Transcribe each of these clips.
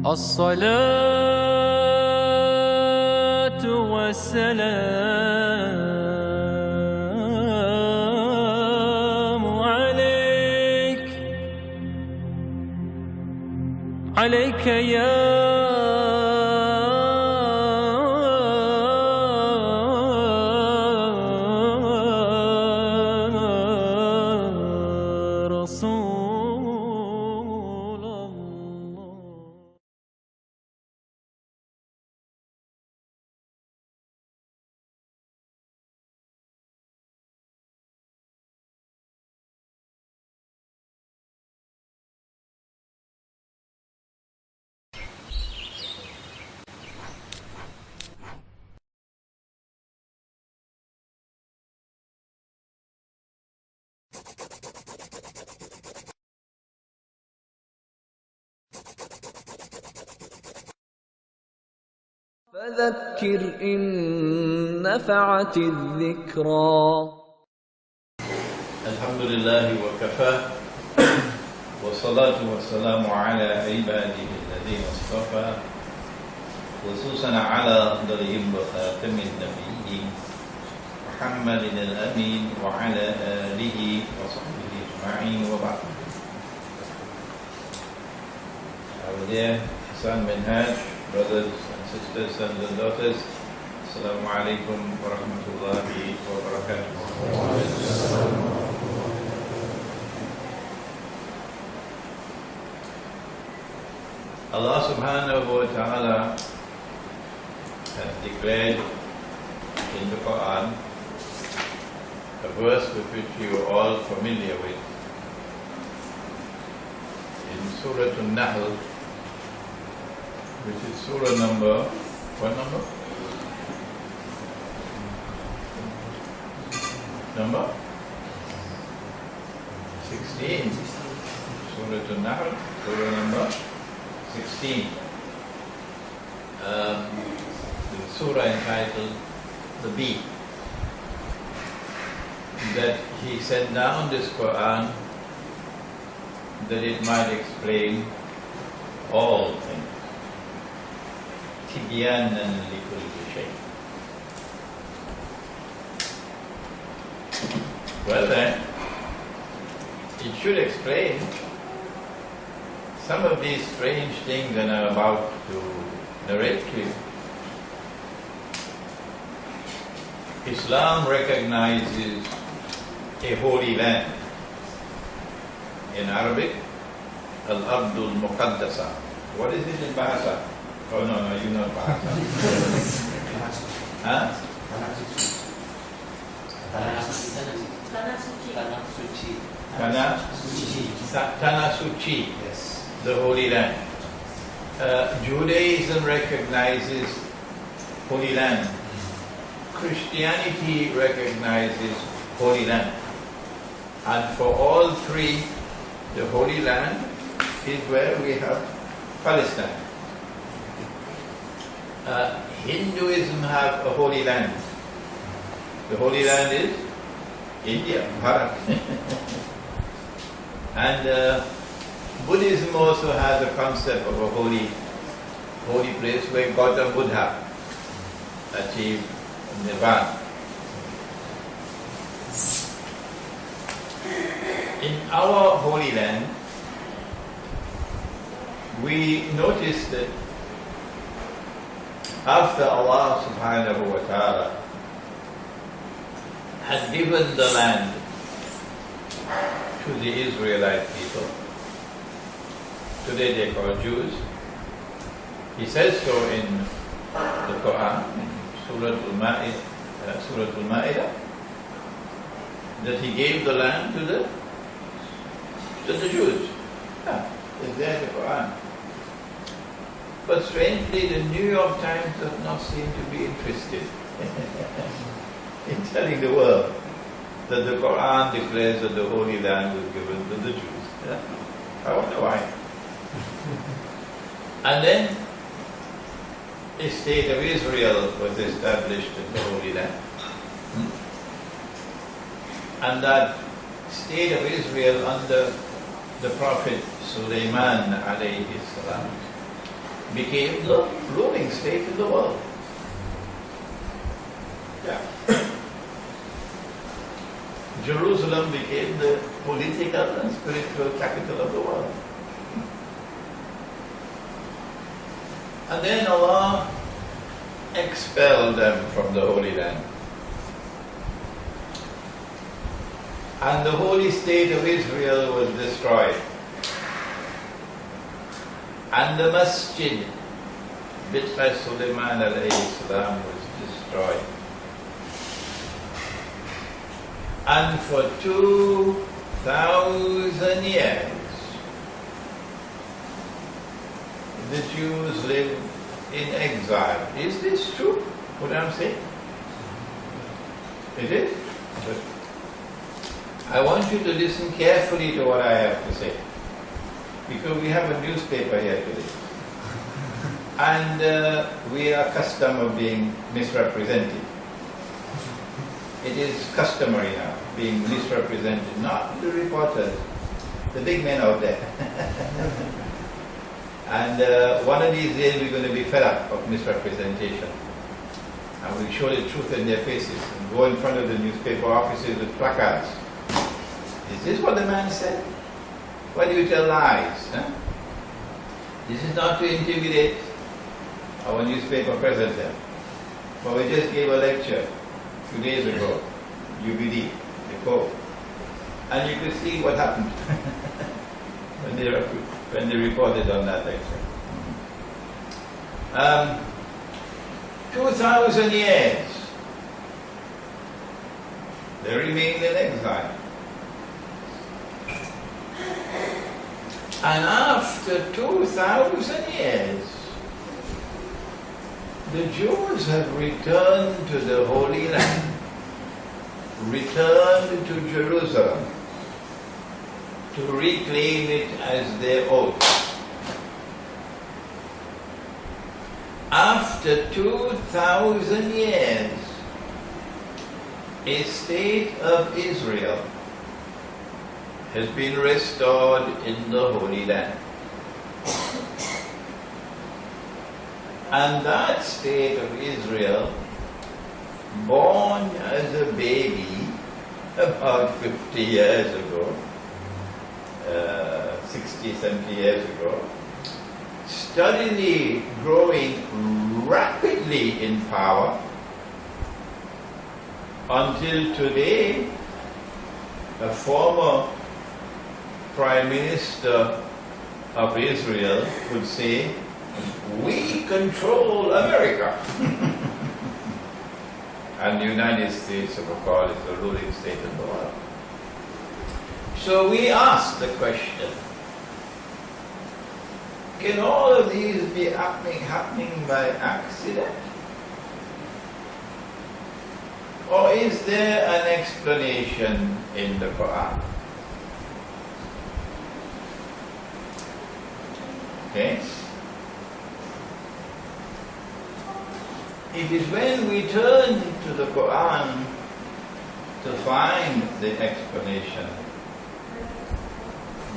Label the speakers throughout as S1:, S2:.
S1: الصلاة والسلام عليك يا رسول الله.
S2: فذكر إن نفعت الذكرى.
S3: الحمد لله وكفى والصلاة والسلام على عباده الذين اصطفى خصوصا على أفضلهم وخاتم النبيين محمد الأمين وعلى آله وصحبه أجمعين وبعد. Our dear Hassan Minhaj, brothers and sisters, sons and daughters, Assalamu alaikum wa rahmatullahi wa barakatuh. Allah subhanahu wa ta'ala has declared in the Quran a verse with which you are all familiar with. In Surah An-Nahl, which is Surah number, what number? Number 16. Surah An-Nahl, Surah number 16. The surah entitled The Bee. That He sent down this Quran that it might explain all things. Tibyanan likulli shay. Well then, it should explain some of these strange things that I'm about to narrate to you. Islam recognizes a holy land. In Arabic, Al-Ardul Muqaddasa. What is it in Bahasa? Oh no, you know Bahasa. Huh? Tanah Suci.
S4: Yes.
S3: The Holy Land. Judaism recognizes Holy Land. Christianity recognizes Holy Land. And for all three, the Holy Land is where we have Palestine. Hinduism have a Holy Land. The Holy Land is India, Bharat. And Buddhism also has a concept of a holy place where Gautama Buddha achieved Nirvana. In our Holy Land, we notice that after Allah subhanahu wa ta'ala had given the land to the Israelite people, today they call Jews, He says so in the Quran, in Surah Al-Ma'idah, that He gave the land to the Jews. Yeah, it's there in the Quran. But strangely, the New York Times does not seem to be interested in telling the world that the Quran declares that the Holy Land was given to the Jews. Yeah? I wonder why. And then a state of Israel was established in the Holy Land. And that state of Israel under the Prophet Sulaiman alayhi salam became the ruling state in the world. Yeah. Jerusalem became the political and spiritual capital of the world. And then Allah expelled them from the Holy Land. And the holy state of Israel was destroyed. And the masjid, built by Sulaiman alayhi salam, was destroyed. And for 2,000 years, the Jews lived in exile. Is this true, what I'm saying? It is? But I want you to listen carefully to what I have to say, because we have a newspaper here today. And we are accustomed of being misrepresented. It is customary now, being misrepresented, not the reporters, the big men out there. And one of these days we're going to be fed up of misrepresentation. And we'll show the truth in their faces and go in front of the newspaper offices with placards. Is this what the man said? Why do you tell lies? Huh? This is not to intimidate our newspaper president. But we just gave a lecture 2 days ago, UBD, the Cove. And you could see what happened when they reported on that lecture. 2,000 years they remained in exile. And after 2,000 years, the Jews have returned to the Holy Land, returned to Jerusalem to reclaim it as their own. After 2,000 years, a state of Israel has been restored in the Holy Land. And that state of Israel, born as a baby about 50 years ago, 60, 70 years ago, steadily growing rapidly in power until today, a former Prime Minister of Israel would say, "We control America." And the United States, of course, is the ruling state of the world. So we ask the question, can all of these be happening by accident? Or is there an explanation in the Quran? Okay? It is when we turn to the Quran to find the explanation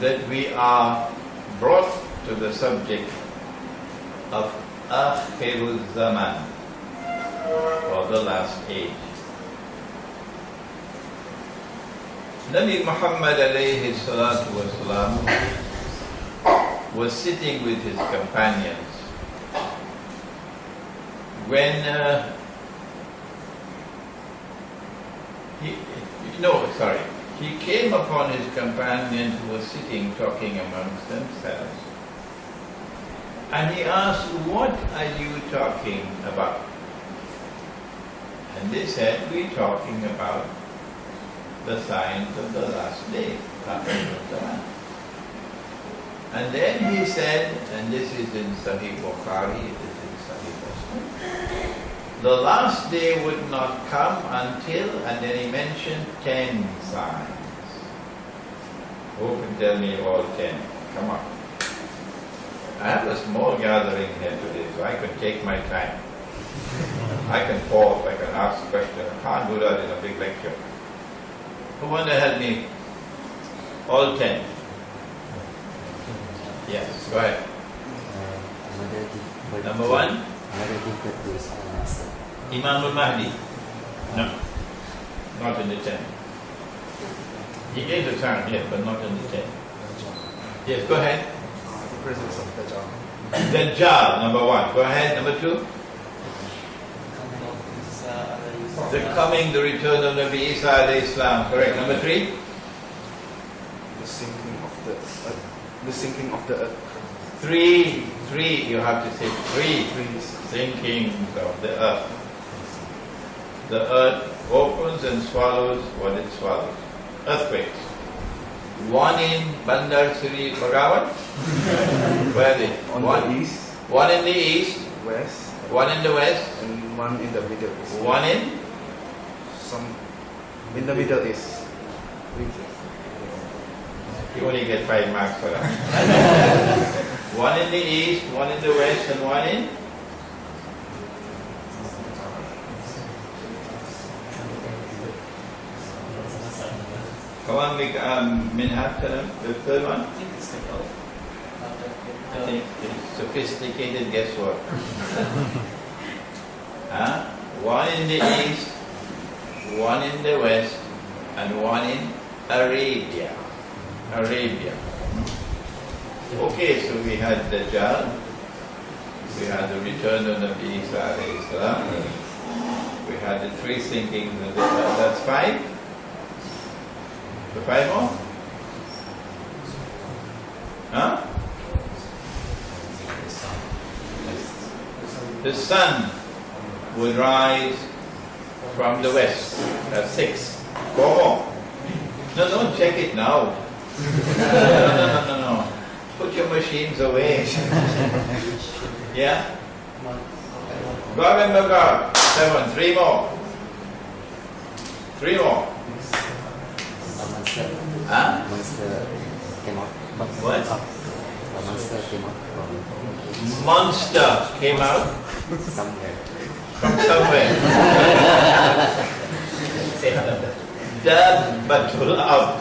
S3: that we are brought to the subject of Akhirul Zaman, or the last age. Nabi Muhammad alayhi salatu wasalam was sitting with his companions when he came upon his companions who were sitting talking amongst themselves, and he asked, "What are you talking about?" And they said, "We're talking about the signs of the last day." And then he said, and this is in Sahih Bukhari, this is in Sahih Muslim, the last day would not come until, and then he mentioned 10 signs. Who can tell me all 10? Come on. I have a small gathering here today, so I can take my time. I can pause, I can ask questions. I can't do that in a big lecture. Who want to help me? All 10. Yes, go ahead. Number one,
S4: Very difficult to answer.
S3: Imam al-Mahdi. No, not in the 10. He gave the time, yes, but not in the 10. Yes, go ahead.
S5: The presence of Dajjal.
S3: Dajjal, number one. Go ahead, number two. The coming, the return of Nabi Isa alayhi salam. Correct. Number three.
S5: The sinking of the earth. The sinking of the earth.
S3: Three. You have to say three.
S5: Trees.
S3: Sinking of the earth. The earth opens and swallows what it swallows. Earthquakes. One in Bandar Sri Begawan. Where are they?
S5: On
S3: One.
S5: the east,
S3: One in the east.
S5: west,
S3: One in the west.
S5: and one in the middle east.
S3: One in.
S5: Some in the middle east.
S3: You only get 5 marks for that. One in the east, one in the west, and one in. Come on, Minhaj, the third one. I think it's sophisticated guesswork. Huh? One in the east, one in the west, and one in Arabia. Okay, so we had Dajjal, we had the return of Nabi Isa alayhi salam, we had the three sinkings of the earth. That's 5. So 5 more? Huh? The sun will rise from the west. That's 6. 4 more. No, don't check it now. No. Put your machines away. Yeah? Gog and Magog. 7. 3 more. 3 more.
S4: Monster.
S3: Huh?
S4: Monster came out.
S3: What?
S4: A monster came out
S3: Monster came out
S4: from somewhere.
S3: from somewhere. Dabbatul Ard.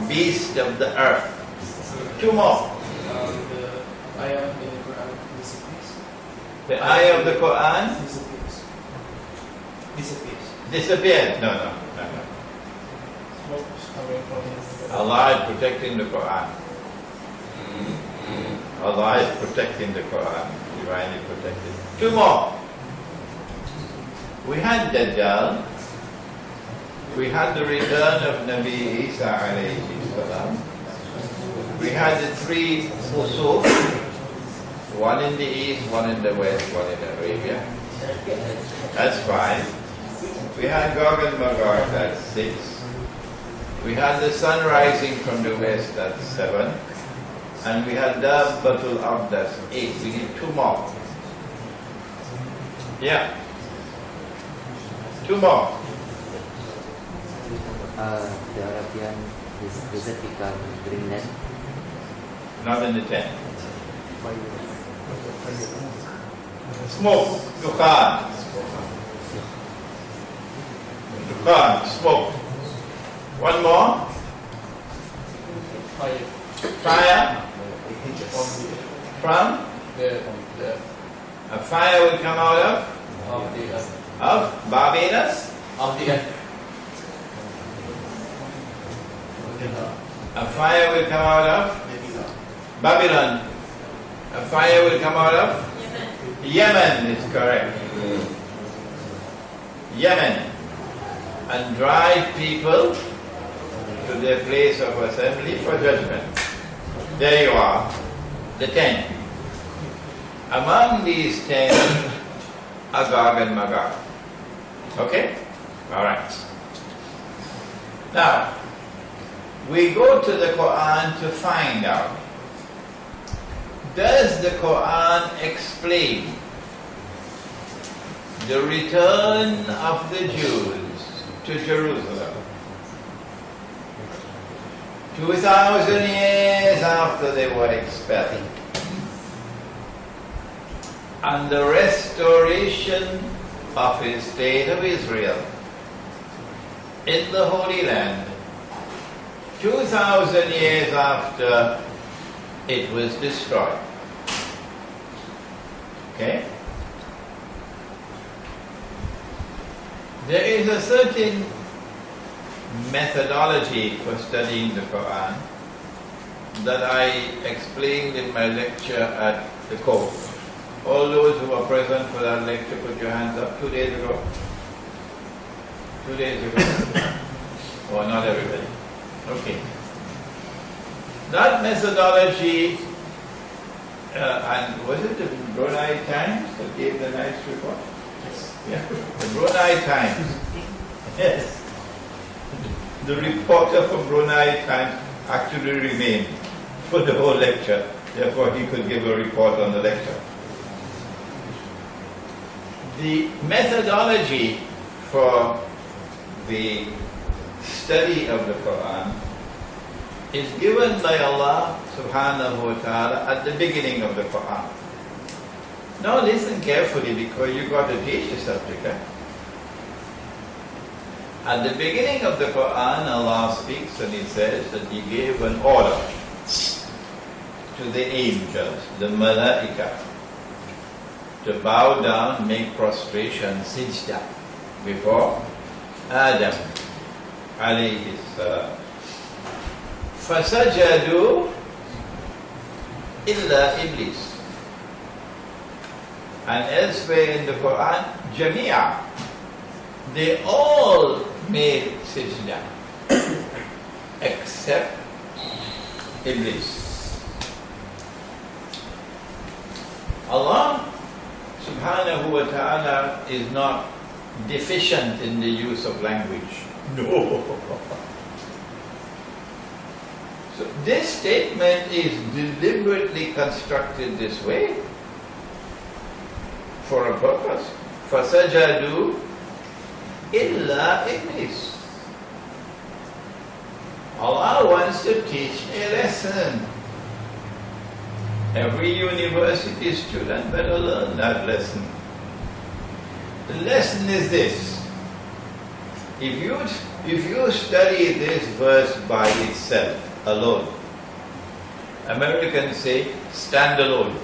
S3: Beast of the earth. 2 more.
S6: The ayah in the Quran disappears.
S3: The eye of the Quran
S6: Disappears.
S3: disappeared. No.
S6: Smoke is coming from his.
S3: Allah is protecting the Quran. Allah is protecting the Quran. Divinely protected. 2 more. We had Dajjal. We had the return of Nabi Isa alayhi salam. We had the 3 Usuf. One in the east, one in the west, one in Arabia. That's 5. We had Gog and Magog. That's 6. We had the sun rising from the west. That's 7. And we had Dabbatul Ard. That's 8. We need 2 more. Yeah. 2 more.
S4: The Arabian desert become Greenland.
S3: Not in the 10. Smoke. Dukhan. Smoke. 1 more.
S6: Fire.
S3: Fire. From?
S6: The
S3: A fire will come out
S6: of the earth.
S3: of Barbados.
S6: Of the earth.
S3: A fire will come out of Babylon. A fire will come out of Yemen is correct. Yemen. And drive people to their place of assembly for judgment. There you are. The 10. Among these 10 are Gog and Magog. Okay? Alright. Now, we go to the Quran to find out, does the Quran explain the return of the Jews to Jerusalem 2,000 years after they were expelled, and the restoration of the state of Israel in the Holy Land 2,000 years after it was destroyed? Okay? There is a certain methodology for studying the Quran that I explained in my lecture at the Cove. All those who were present for that lecture, put your hands up. 2 days ago. 2 days ago. Oh, not everybody. Okay. That methodology, and was it the Brunei Times that gave the nice report?
S6: Yes.
S3: Yeah, the Brunei Times. Yes. The reporter from Brunei Times actually remained for the whole lecture. Therefore, he could give a report on the lecture. The methodology for the study of the Quran is given by Allah subhanahu wa ta'ala at the beginning of the Quran. Now listen carefully because you've got to teach the subject. At the beginning of the Quran, Allah speaks and He says that He gave an order to the angels, the malaika, to bow down, make prostration, sajda, before Adam alayhi salam. فَسَجَدُوا إِلَّا إِبْلِيسِ. And elsewhere in the Quran, Jamia, they all made sajda except Iblis. Allah subhanahu wa ta'ala is not deficient in the use of language. No. So this statement is deliberately constructed this way for a purpose. فَسَجَدُوا إِلَّا إِبْلِيسِ. Allah wants to teach a lesson. Every university student better learn that lesson. The lesson is this. If you study this verse by itself, alone, Americans say stand alone,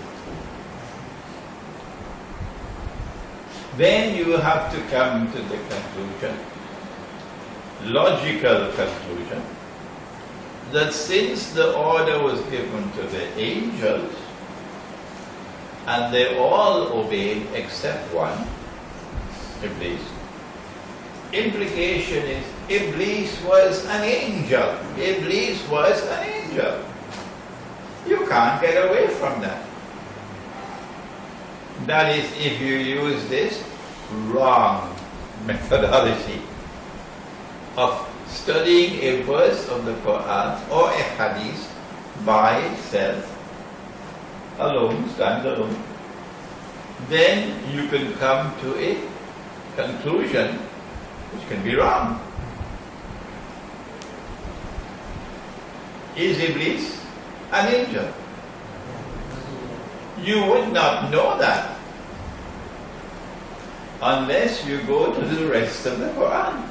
S3: then you have to come to the conclusion, logical conclusion, that since the order was given to the angels and they all obeyed except one, Iblis, implication is Iblis was an angel. Iblis was an angel. You can't get away from that. That is, if you use this wrong methodology of studying a verse of the Quran or a hadith by itself, alone, stand alone, then you can come to a conclusion which can be wrong. Is Iblis an angel? You would not know that unless you go to the rest of the Quran.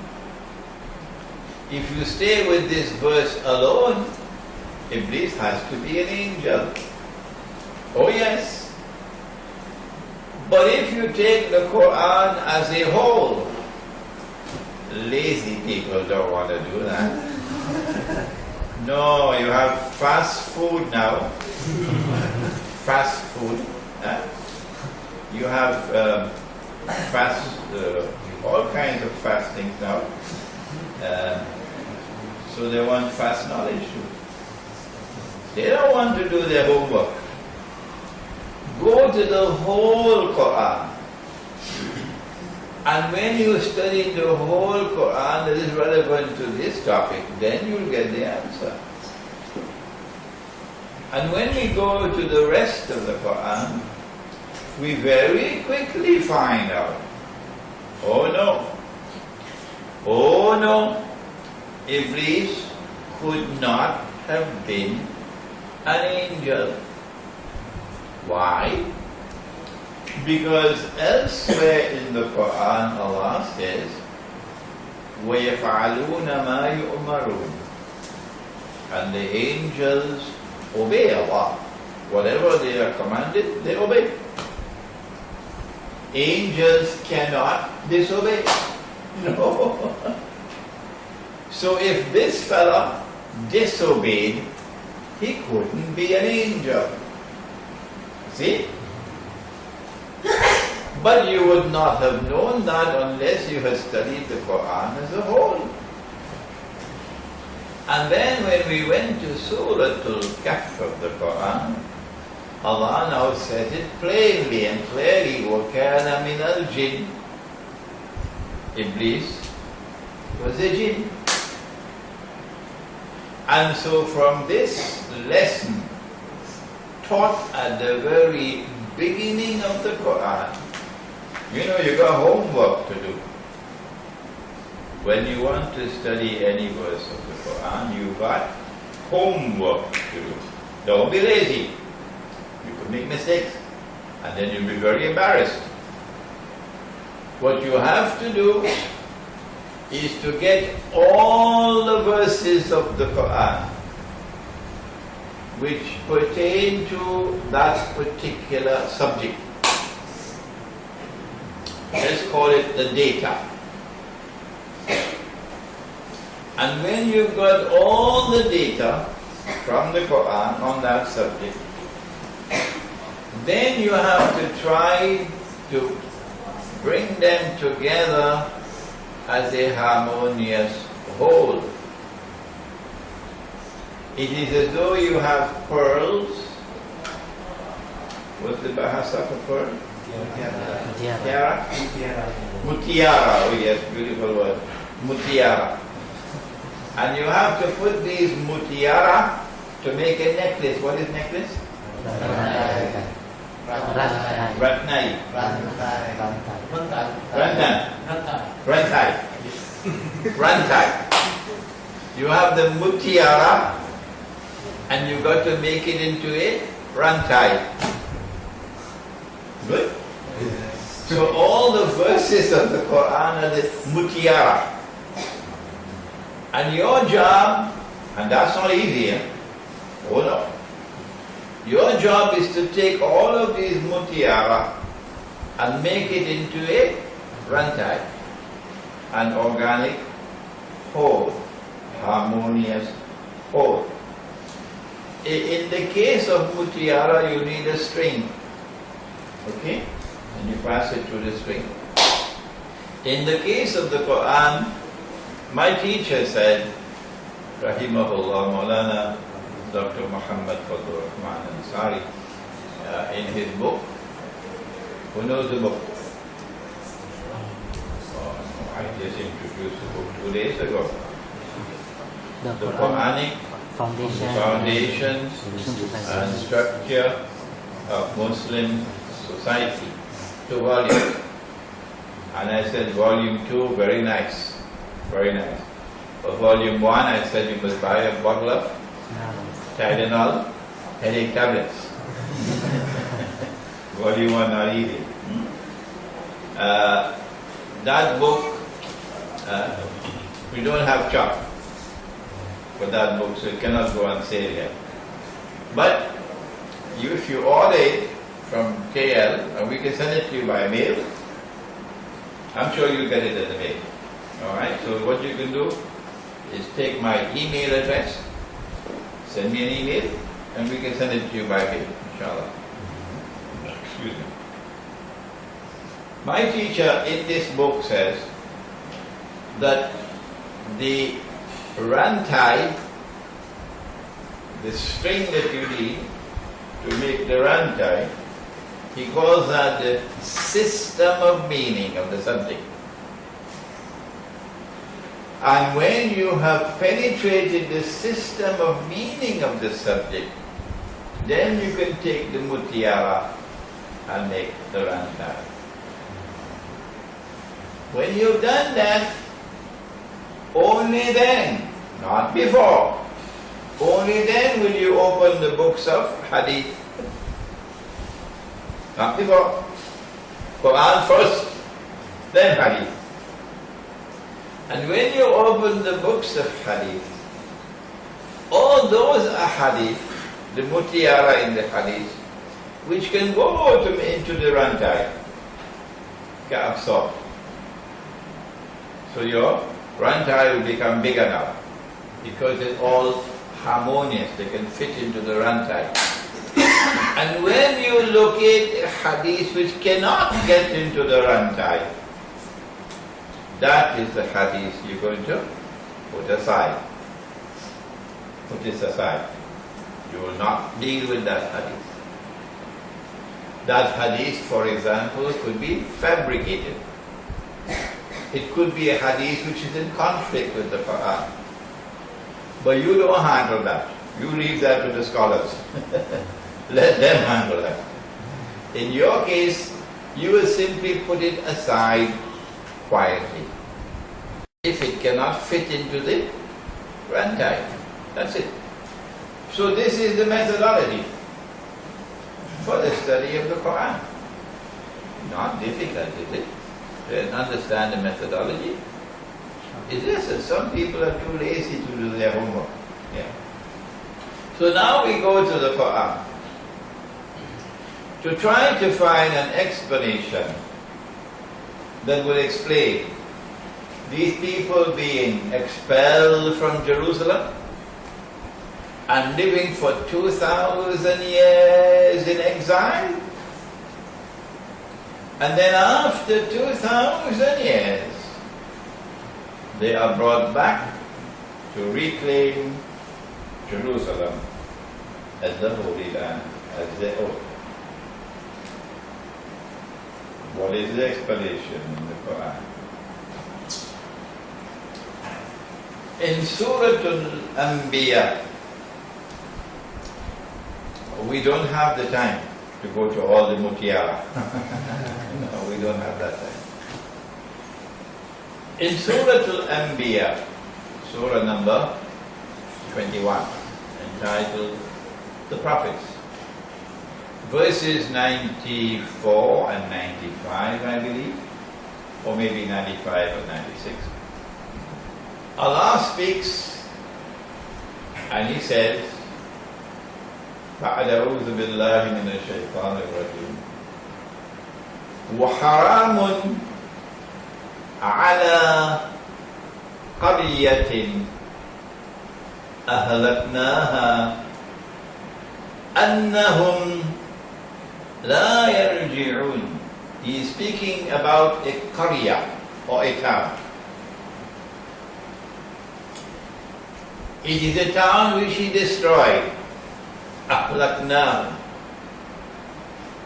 S3: If you stay with this verse alone, Iblis has to be an angel. Oh yes. But if you take the Quran as a whole, lazy people don't want to do that. No, you have fast food now. Fast food. You have all kinds of fasting now. So they want fast knowledge too. They don't want to do their homework. Go to the whole Quran. And when you study the whole Quran that is relevant to this topic, then you'll get the answer. And when we go to the rest of the Quran, we very quickly find out, oh no, Iblis could not have been an angel. Why? Because elsewhere in the Quran Allah says, وَيَفْعَلُونَ مَا يُؤْمَرُونَ, and the angels obey Allah. Whatever they are commanded, they obey. angels cannot disobey. No. So if this fella disobeyed, he couldn't be an angel. See? But you would not have known that unless you had studied the Quran as a whole. And then when we went to Surah Al-Kahf of the Quran, Allah now says it plainly and clearly, وَكَانَ مِنَ الْجِنِّ. Iblis was a jinn. And so from this lesson taught at the very beginning of the Quran, you know, you got homework to do. When you want to study any verse of the Quran, you got homework to do. Don't be lazy. You could make mistakes and then you'll be very embarrassed. What you have to do is to get all the verses of the Quran which pertain to that particular subject. Let's call it the data. And when you've got all the data from the Quran on that subject, then you have to try to bring them together as a harmonious whole. It is as though you have pearls. What's the bahasa for pearl? Mutiara? Mutiara. Oh yes, beautiful word. Mutiara. And you have to put these mutiara to make a necklace. What is necklace? Ratnai. Rantai. You have the mutiara and you got to make it into a rantai. Good? So all the verses of the Quran are the mutiara. And your job, and that's not easy, eh? Oh no. Your job is to take all of these mutiara and make it into a rantai, an organic whole, harmonious whole. In the case of mutiara, you need a string, okay? And you pass it through the string. In the case of the Quran, my teacher said, Rahimahullah, Maulana Dr. Muhammad Fadl Rahman Ansari, in his book, who knows the book? Oh, I just introduced the book 2 days ago. The Quranic foundations and structure of Muslim society. 2 volumes. And I said, volume 2, very nice. Very nice. For volume 1, I said you must buy a bottle of Tylenol, headache tablets. Volume 1, not easy. That book, we don't have chalk for that book, so it cannot go on sale yet. But if you order it from KL, and we can send it to you by mail, I'm sure you'll get it in the mail. Alright, so what you can do is take my email address, send me an email, and we can send it to you by mail, inshallah. Excuse me. My teacher in this book says that the rantai, the string that you need to make the rantai, he calls that the system of meaning of the subject. And when you have penetrated the system of meaning of the subject, then you can take the mutiara and make the rantai. When you've done that, only then, not before, only then will you open the books of hadith. Not before. Quran first, then hadith. And when you open the books of hadith, all those ahadith, the mutiara in the hadith, which can go into the rantai, get absorbed. So your rantai will become bigger now because it's all harmonious, they can fit into the rantai. And when you locate a hadith which cannot get into the rantai, that is the hadith you're going to put aside. Put this aside. You will not deal with that hadith. That hadith, for example, could be fabricated. It could be a hadith which is in conflict with the Quran. But you don't handle that. You leave that to the scholars. Let them handle that. In your case, you will simply put it aside quietly. If it cannot fit into the rantai, that's it. So this is the methodology for the study of the Quran. Not difficult, is it? To understand the methodology. It is that some people are too lazy to do their homework. Yeah. So now we go to the Quran to try to find an explanation that will explain these people being expelled from Jerusalem and living for 2,000 years in exile. And then after 2,000 years, they are brought back to reclaim Jerusalem as the Holy Land, as their own. What is the explanation in the Quran? In Surah Al-Anbiya, we don't have the time to go to all the mutiara. No, we don't have that time. In Surah Al-Anbiya, Surah number 21, entitled The Prophets, verses 94 and 95, I believe, or maybe 95 or 96. Allah speaks and He says, بعد أعوذ بالله من الشيطان الرجيم وحرام على قرية أهلكناها أنهم لا يرجعون. He is speaking about a qarya or a town. It is a town which he destroyed. أهلكناهم.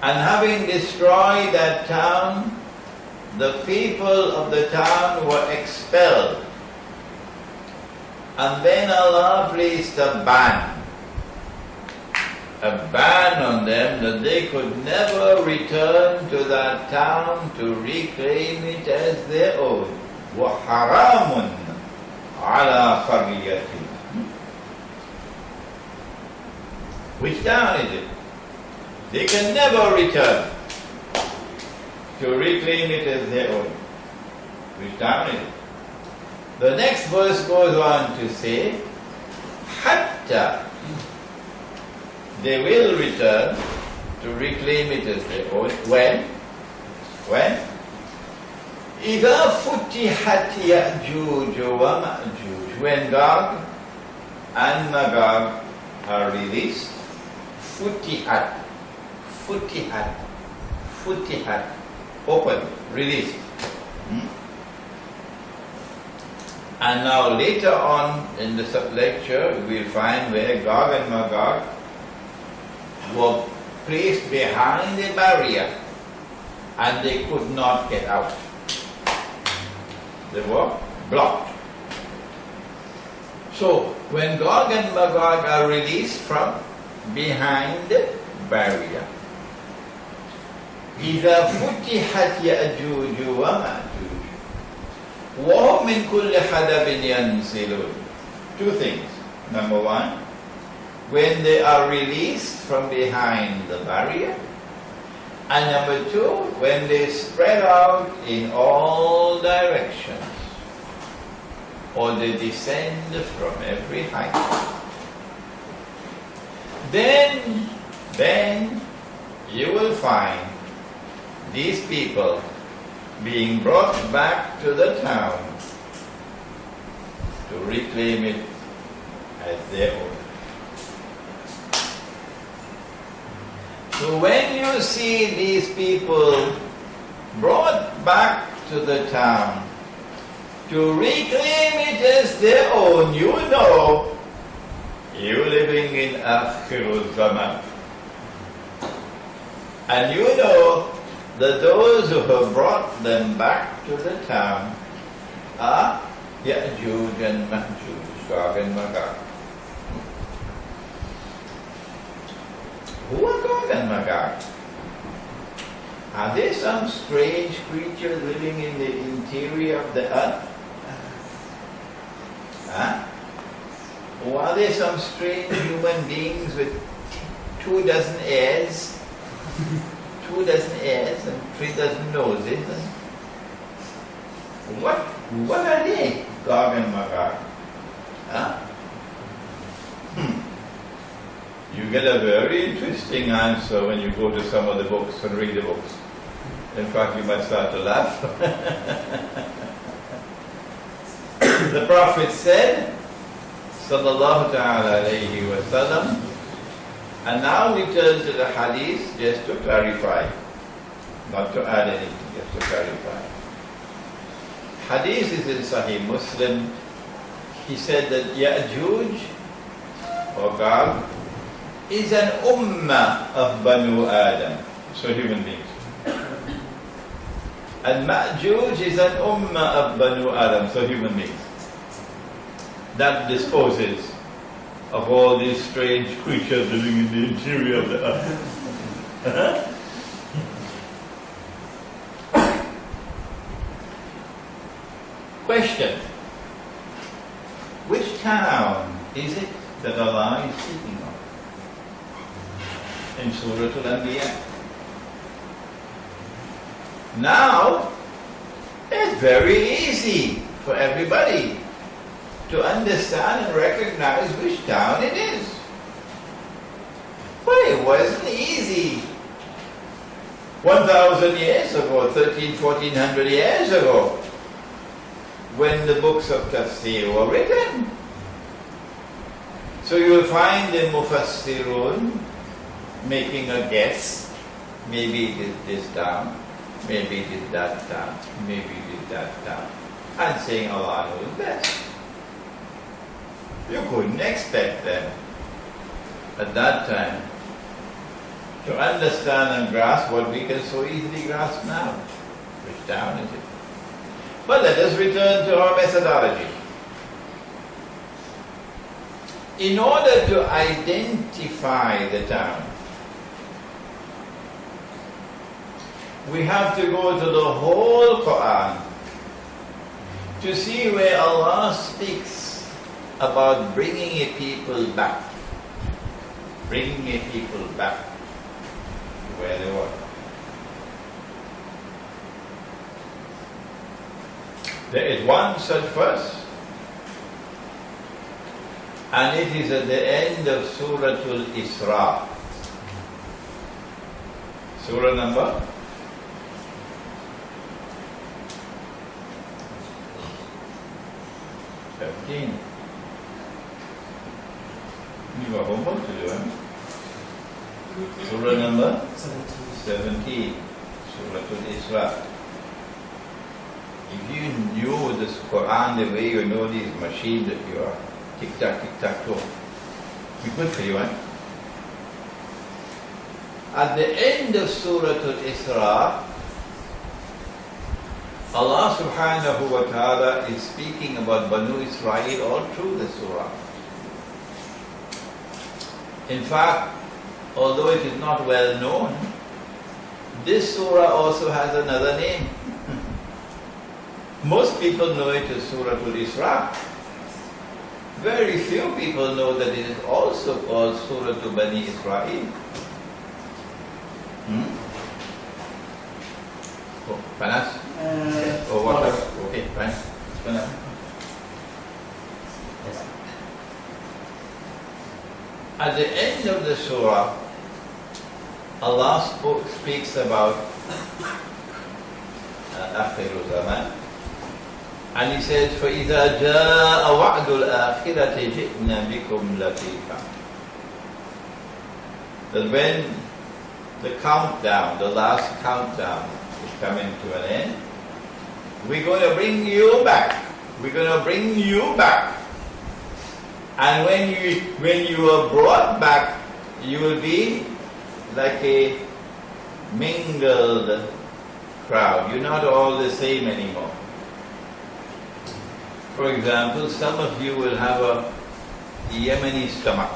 S3: And having destroyed that town, the people of the town were expelled. And then Allah placed a ban on them that they could never return to that town to reclaim it as their own. وَحَرَامٌ عَلَى قَرْيَةٍ. Which town is it? They can never return to reclaim it as their own. Which town is it? The next verse goes on to say, Hatta, they will return to reclaim it as their own. When? إِذَا فُتِحَتْ يَأْجُوجُ وَمَأْجُوجُ. When Gog and Magog are released. Futihat, open, released. And now later on in the sub-lecture, we'll find where Gog and Magog were placed behind a barrier and they could not get out. They were blocked. So, when Gog and Magog are released from behind the barrier, إِذَا فُتِحَتْ يَأْجُوجُ وَمَأْجُوجُ وَهُمْ مِنْ كُلِّ حَدَبٍ يَنْسِلُونَ. Two things. Number one, when they are released from behind the barrier. And number two, when they spread out in all directions, or they descend from every height. Then you will find these people being brought back to the town to reclaim it as their own. So when you see these people brought back to the town to reclaim it as their own, you know you're living in Akhirul Zaman. And you know that those who have brought them back to the town are Ya'juj and Ma'juj, Gog and Magog. Who are Gog and Magog? Are they some strange creature living in the interior of the earth? Huh? Or are they some strange human beings with 24 ears? 24 ears and 3 noses? What are they, Gog and Magog? Huh? You get a very interesting answer when you go to some of the books and read the books. In fact, you might start to laugh. The Prophet said, Sallallahu Ta'ala Alayhi wa Sallam, and now we turn to the hadith just to clarify, not to add anything, just to clarify. Hadith is in Sahih Muslim. He said that Ya'juj or Gog is an ummah of Banu Adam, so human beings. And Ma'juj is an ummah of Banu Adam, so human beings. That disposes of all these strange creatures living in the interior of the earth. Question. Which town is it that Allah is speaking of in Surah Al-Anbiya? Now, it's very easy for everybody to understand and recognize which town it is. But it wasn't easy 1,000 years ago, 1,400 years ago, when the books of tafsir were written. So you will find the mufassirun making a guess. Maybe it is this town, maybe it is that town, maybe it is that town, and saying Allah knows best. You couldn't expect them at that time to understand and grasp what we can so easily grasp now. Which town is it? But let us return to our methodology. In order to identify the town, we have to go to the whole Quran to see where Allah speaks about bringing a people back. Bringing a people back to where they were. There is one such verse, and it is at the end of Surah Al-Isra. Surah number 17. You got homework to do, huh? Surah number 17. Surah Al-Isra. If you knew this Quran the way you know these machines that you are, tick-tack, tick-tack-toe, be good for you, huh? At the end of Surah Al-Isra, Allah subhanahu wa ta'ala is speaking about Banu Israel all through the surah. In fact, although it is not well known, this surah also has another name. Most people know it as Surah Al-Isra. Very few people know that it is also called Surah to Bani Israel. Oh, panas? Oh, water. Okay, fine. Panas. At the end of the surah, Allah speaks about آخر الزمان. And he says, فَإِذَا جَاءَ وَعْدُ الْآخِرَةِ جِئْنَا بِكُمْ لَطِيفًا. That when the countdown, the last countdown is coming to an end, we're going to bring you back. We're going to bring you back. And when you are brought back, you will be like a mingled crowd. You're not all the same anymore. For example, some of you will have a Yemeni stomach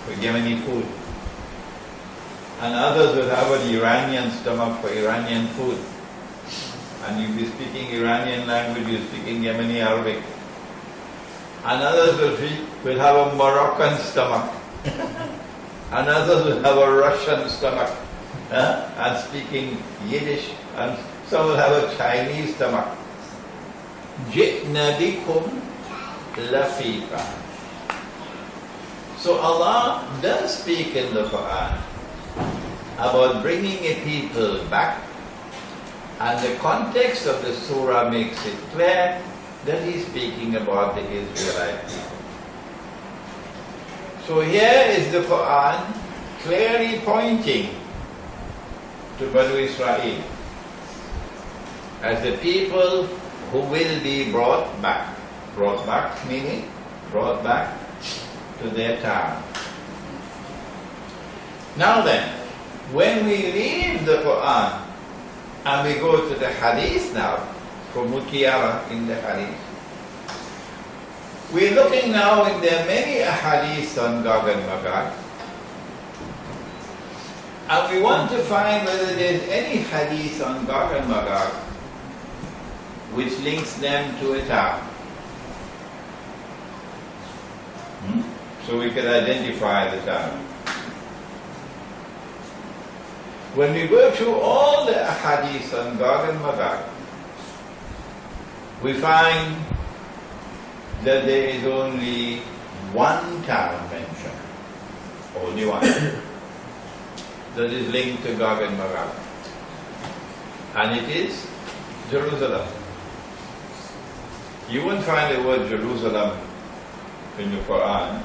S3: for Yemeni food, and others will have an Iranian stomach for Iranian food. And you'll be speaking Iranian language, you're speaking Yemeni Arabic. And others will have a Moroccan stomach. And others will have a Russian stomach and speaking Yiddish. And some will have a Chinese stomach. جِئْنَا بِكُمْ لَفِيفًا. So Allah does speak in the Quran about bringing a people back, and the context of the surah makes it clear that He's speaking about the Israelite people. So here is the Quran clearly pointing to Banu Israel as the people who will be brought back. Brought back meaning brought back to their town. Now then, when we leave the Quran and we go to the Hadith now, from Mutiyara in the Hadith, we're looking now, and there are many Hadiths on Gog and Magog, and we want to find whether there's any Hadith on Gog and Magog which links them to a town. So we can identify the town. When we go through all the Hadiths on Gog and Magog, we find that there is only one town mentioned, only one, that is linked to Gog and Magog, and it is Jerusalem. You won't find the word Jerusalem in the Quran.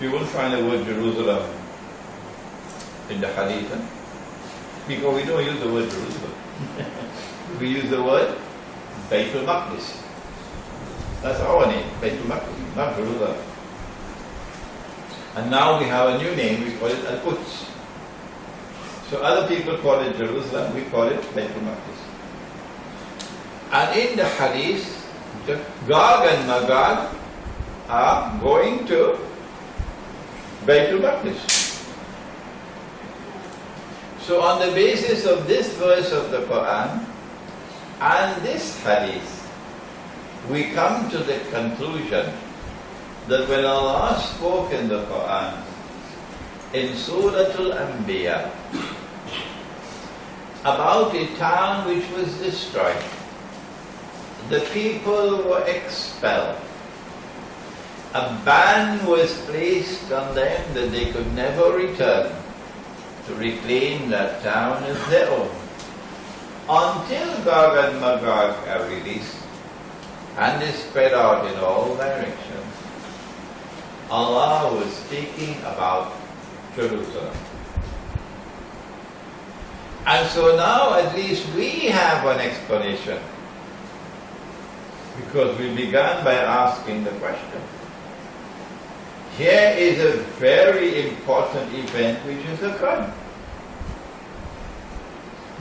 S3: You won't find the word Jerusalem in the Hadith, because we don't use the word Jerusalem. We use the word Baitul Maqdis. That's our name, Baitul Maqdis, not Jerusalem. And now we have a new name, we call it Al-Quds. So other people call it Jerusalem, we call it Baitul Maqdis. And in the Hadith, Gog and Magog are going to Baitul Maqdis. So on the basis of this verse of the Quran and this Hadith, we come to the conclusion that when Allah spoke in the Quran, in Surah Al-Anbiya, about a town which was destroyed, the people were expelled, a ban was placed on them that they could never return to reclaim that town as their own, until Gog and Magog are released and is spread out in all directions. Allah was speaking about Jerusalem. And so now at least we have an explanation, because we began by asking the question. Here is a very important event which has occurred.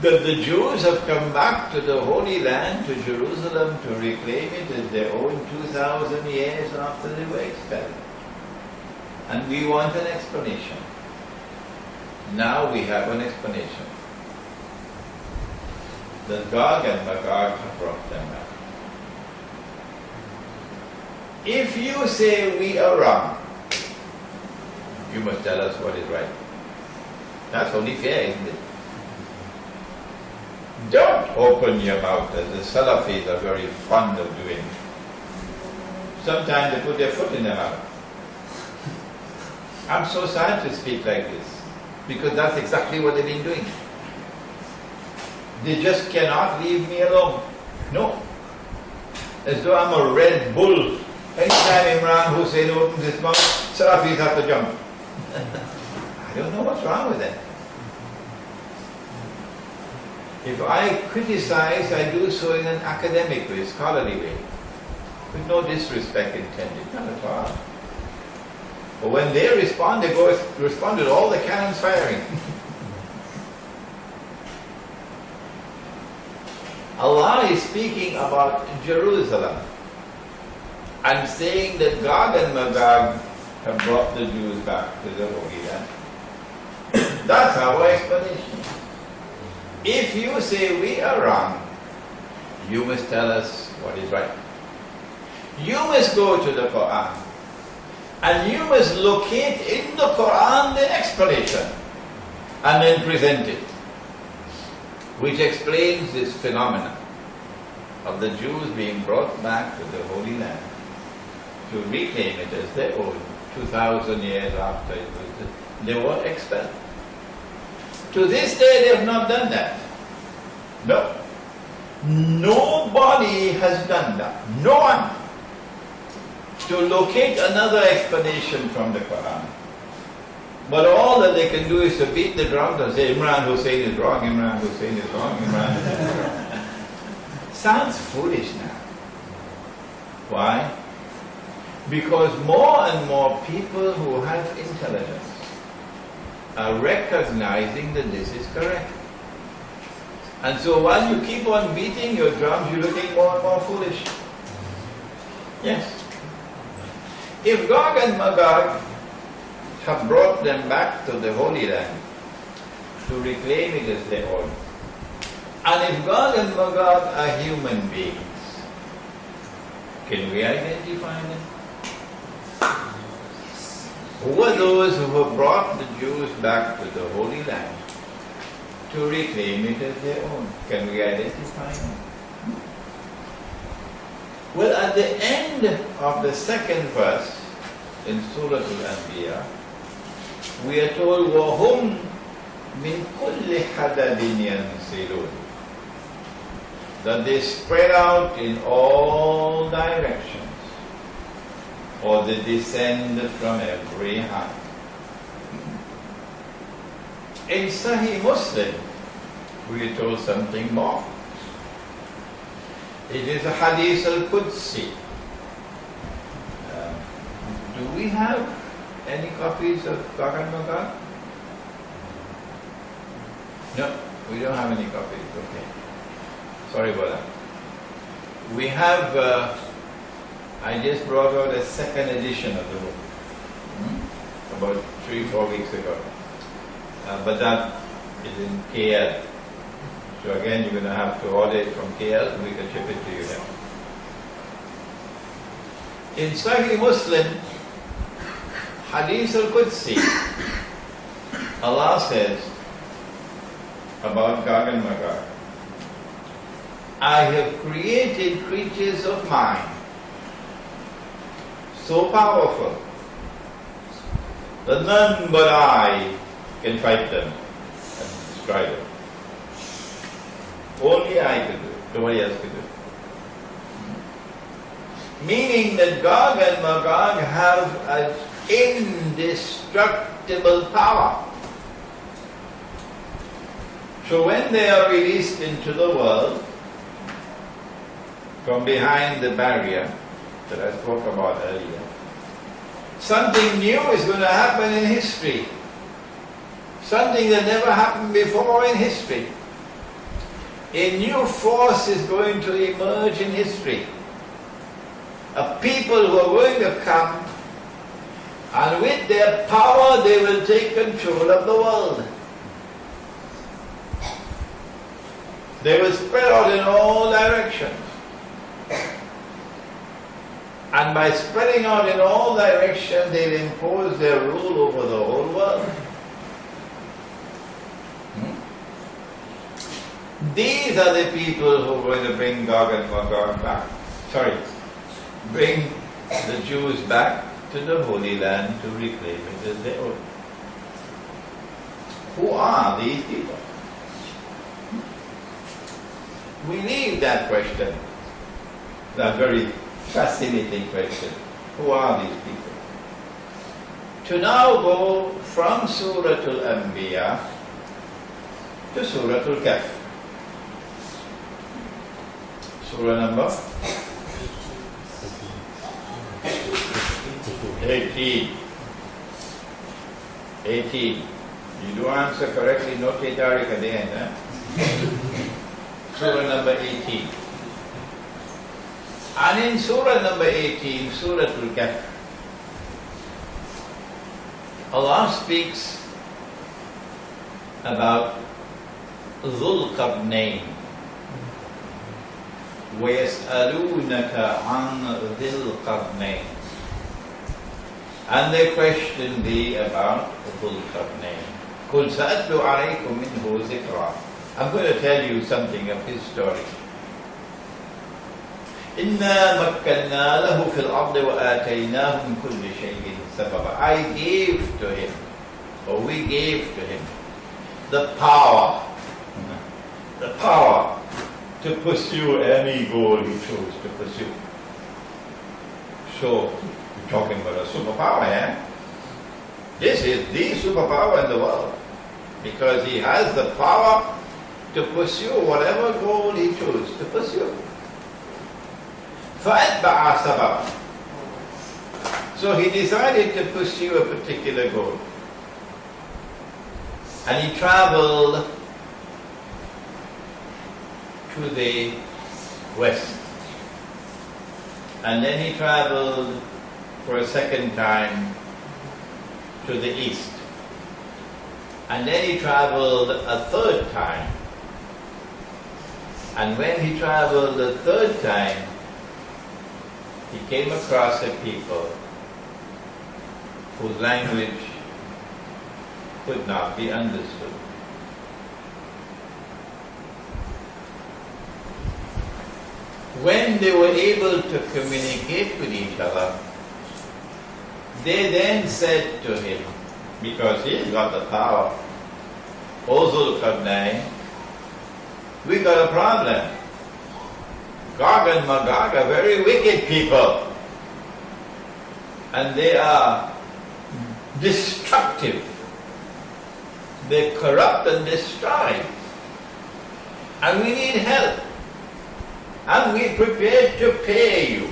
S3: That the Jews have come back to the Holy Land, to Jerusalem, to reclaim it as their own 2,000 years after they were expelled. And we want an explanation. Now we have an explanation. That Gog and Magog have brought them back. If you say we are wrong, you must tell us what is right. That's only fair, isn't it? Don't open your mouth, as the Salafis are very fond of doing. Sometimes they put their foot in their mouth. I'm so sad to speak like this, because that's exactly what they've been doing. They just cannot leave me alone. No. As though I'm a Red Bull. Anytime Imran Hosein opens his mouth, Sarafis have to jump. I don't know what's wrong with that. If I criticize, I do so in an academic way, scholarly way, with no disrespect intended, not at all. But when they respond with all the cannons firing. Allah is speaking about Jerusalem and saying that Gog and Magog have brought the Jews back to the Holy Land. That's our explanation. If you say we are wrong, you must tell us what is right. You must go to the Quran and you must locate in the Quran the explanation and then present it, which explains this phenomenon of the Jews being brought back to the Holy Land to reclaim it as their own 2,000 years after they were expelled. To this day they have not done that. No. Nobody has done that. No one. To locate another explanation from the Quran. But all that they can do is to beat the drums and say, Imran Hosein is wrong, Imran Hosein is wrong, Imran Hosein is wrong. Sounds foolish now. Why? Because more and more people who have intelligence are recognizing that this is correct. And so while you keep on beating your drums, you're looking more and more foolish. Yes. If Gog and Magog have brought them back to the Holy Land to reclaim it as their own, and if Gog and Magog are human beings, can we identify them? Who are those who have brought the Jews back to the Holy Land to reclaim it as their own? Can we identify them? Well, at the end of the second verse in Surah Al-Anbiya, we are told, وَهُمْ مِنْ كُلِّ حَدَدٍ يَنْسِلُونَ, that they spread out in all directions, or they descend from every height. In Sahih Muslim, we are told something more. It is a Hadith al-Qudsi. Do we have any copies of Gog and Magog? No, we don't have any copies. Okay. Sorry about that. We have, I just brought out a second edition of the book, about 3-4 weeks ago. But that is in KL. So again, you're going to have to order it from KL and we can ship it to you now. In Sahih Muslim, Hadith al-Qudsi, Allah says about Gog and Magog, I have created creatures of mine so powerful that none but I can fight them and destroy them. Only I can do it, nobody else can do it. Meaning that Gog and Magog have an indestructible power. So when they are released into the world from behind the barrier that I spoke about earlier, something new is going to happen in history. Something that never happened before in history. A new force is going to emerge in history. A people who are going to come, and with their power they will take control of the world. They will spread out in all directions. And by spreading out in all directions, they'll impose their rule over the whole world. These are the people who are going to bring Gog and Magog back. Bring the Jews back to the Holy Land to reclaim it as their own. Who are these people? we leave that question, that very fascinating question. Who are these people? To now go from Surah Al-Anbiya to Surah Al-Kahf. Surah number 18. 18. You do answer correctly, no Tetarik at the end. Surah number 18. And in Surah number 18, Surah Al-Kahf, Allah speaks about Dhul Qarnayn. وَيَسْأَلُونَكَ عَنْ ذِي الْقَرْنَيْنِ. And they question thee about Dhul Qarnayn. قُلْ سَأَتْلُ عَلَيْكُمْ مِنْهُ ذِكْرًا. I'm going to tell you something of his story. إِنَّا مَكَّنَّا لَهُ فِي الْأَرْضِ وَآتَيْنَاهُ مِنْ كُلِّ شَيْءٍ سَبَبًا. I gave to him, or we gave to him, the power to pursue any goal he chose to pursue. So, we're talking about a superpower, eh? This is the superpower in the world, because he has the power to pursue whatever goal he chose to pursue. فَأَتْبَعَ سَبَبًا. So he decided to pursue a particular goal. And he traveled to the west. And then he traveled for a second time to the east. And then he traveled a third time. And when he traveled the third time, he came across a people whose language could not be understood. When they were able to communicate with each other, they then said to him, because he's got the power, O Dhul Qarnayn, we got a problem. Gog and Magog are very wicked people, and they are destructive. They corrupt and destroy, and we need help, and we're prepared to pay you.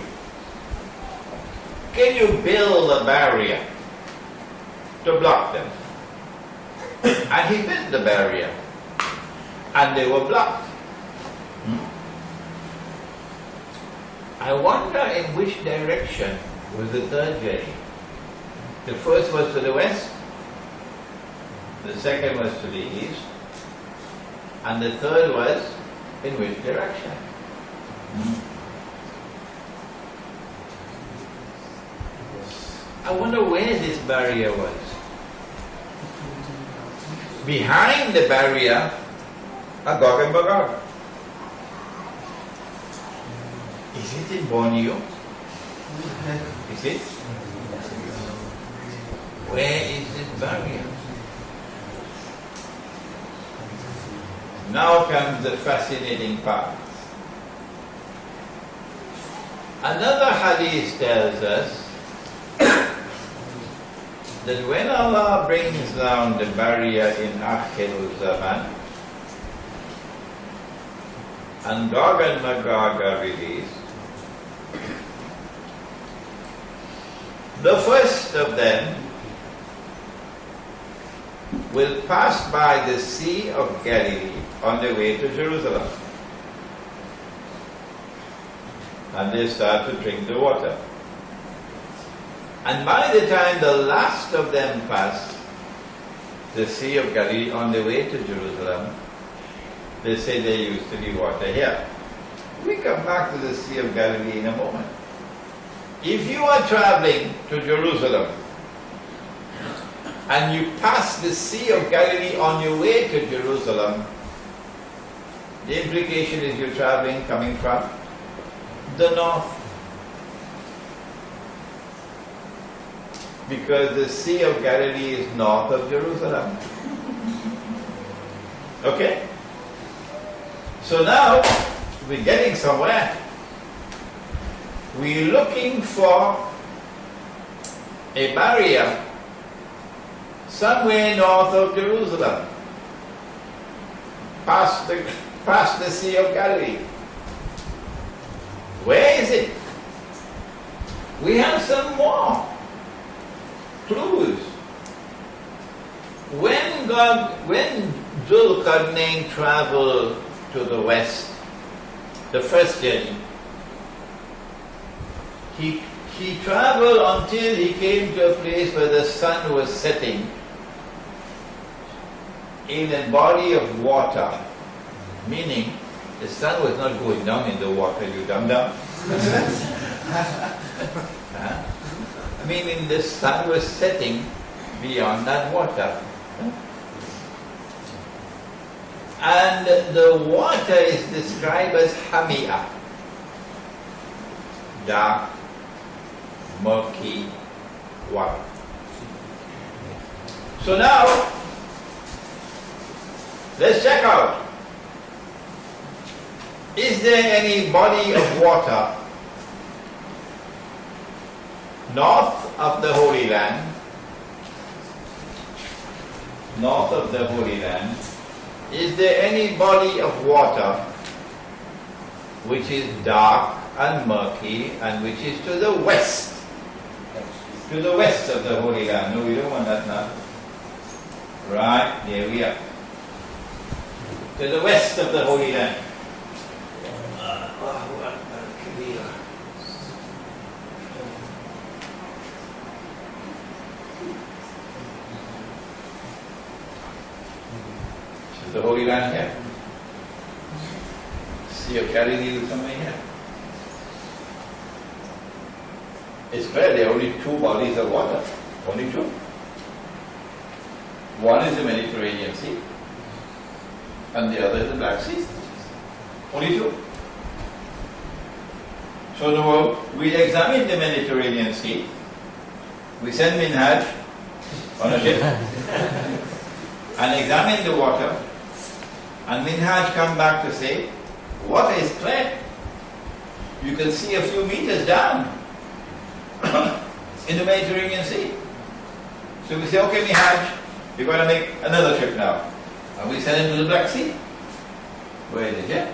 S3: Can you build a barrier to block them? And he built the barrier, and they were blocked. I wonder in which direction was the third journey. The first was to the west, the second was to the east, and the third was in which direction? I wonder where this barrier was. Behind the barrier are Gog and Magog. Is it in Borneo? Is it? Where is this barrier? Now comes the fascinating part. Another hadith tells us that when Allah brings down the barrier in Akhirul Zaman and Gog and Magog are released, the first of them will pass by the Sea of Galilee on the way to Jerusalem. And they start to drink the water. And by the time the last of them pass the Sea of Galilee on the way to Jerusalem, they say there used to be water here. We come back to the Sea of Galilee in a moment. If you are traveling to Jerusalem and you pass the Sea of Galilee on your way to Jerusalem, the implication is you're traveling coming from the north. Because the Sea of Galilee is north of Jerusalem. Okay? So now, we're getting somewhere. We're looking for a barrier somewhere north of Jerusalem, past the Sea of Galilee. Where is it? We have some more clues. When Zulkarnain traveled to the west, the first journey, he traveled until he came to a place where the sun was setting in a body of water, meaning the sun was not going down in the water, you dum-dum. Meaning the sun was setting beyond that water. And the water is described as hamia, dark, murky water. So now, let's check out. Is there any body of water north of the Holy Land? North of the Holy Land, is there any body of water which is dark and murky and which is to the west? To the west of the Holy Land. No, we don't want that now. Right, there we are. To the west of the Holy Land. The Holy Land here. Sea of Galilee is somewhere here. It's clear there are only two bodies of water. Only two. One is the Mediterranean Sea and the other is the Black Sea. Only two. So now we examine the Mediterranean Sea. We send Minhaj on a ship and examine the water. And Minhaj come back to say, water is clear. You can see a few meters down in the Mediterranean Sea. So we say, okay Minhaj, we're going to make another trip now. And we send him to the Black Sea. Where is it here?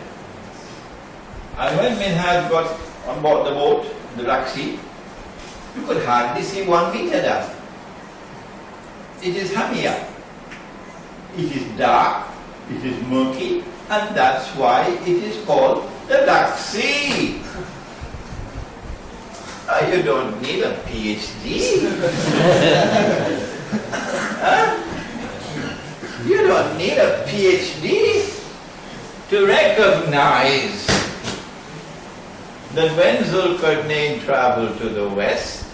S3: And when Minhaj got on board the boat, the Black Sea, you could hardly see 1 meter down. It is hamia. It is dark. It is murky, and that's why it is called the Black Sea. You don't need a PhD. Huh? You don't need a PhD to recognize that when Zulkarnain traveled to the west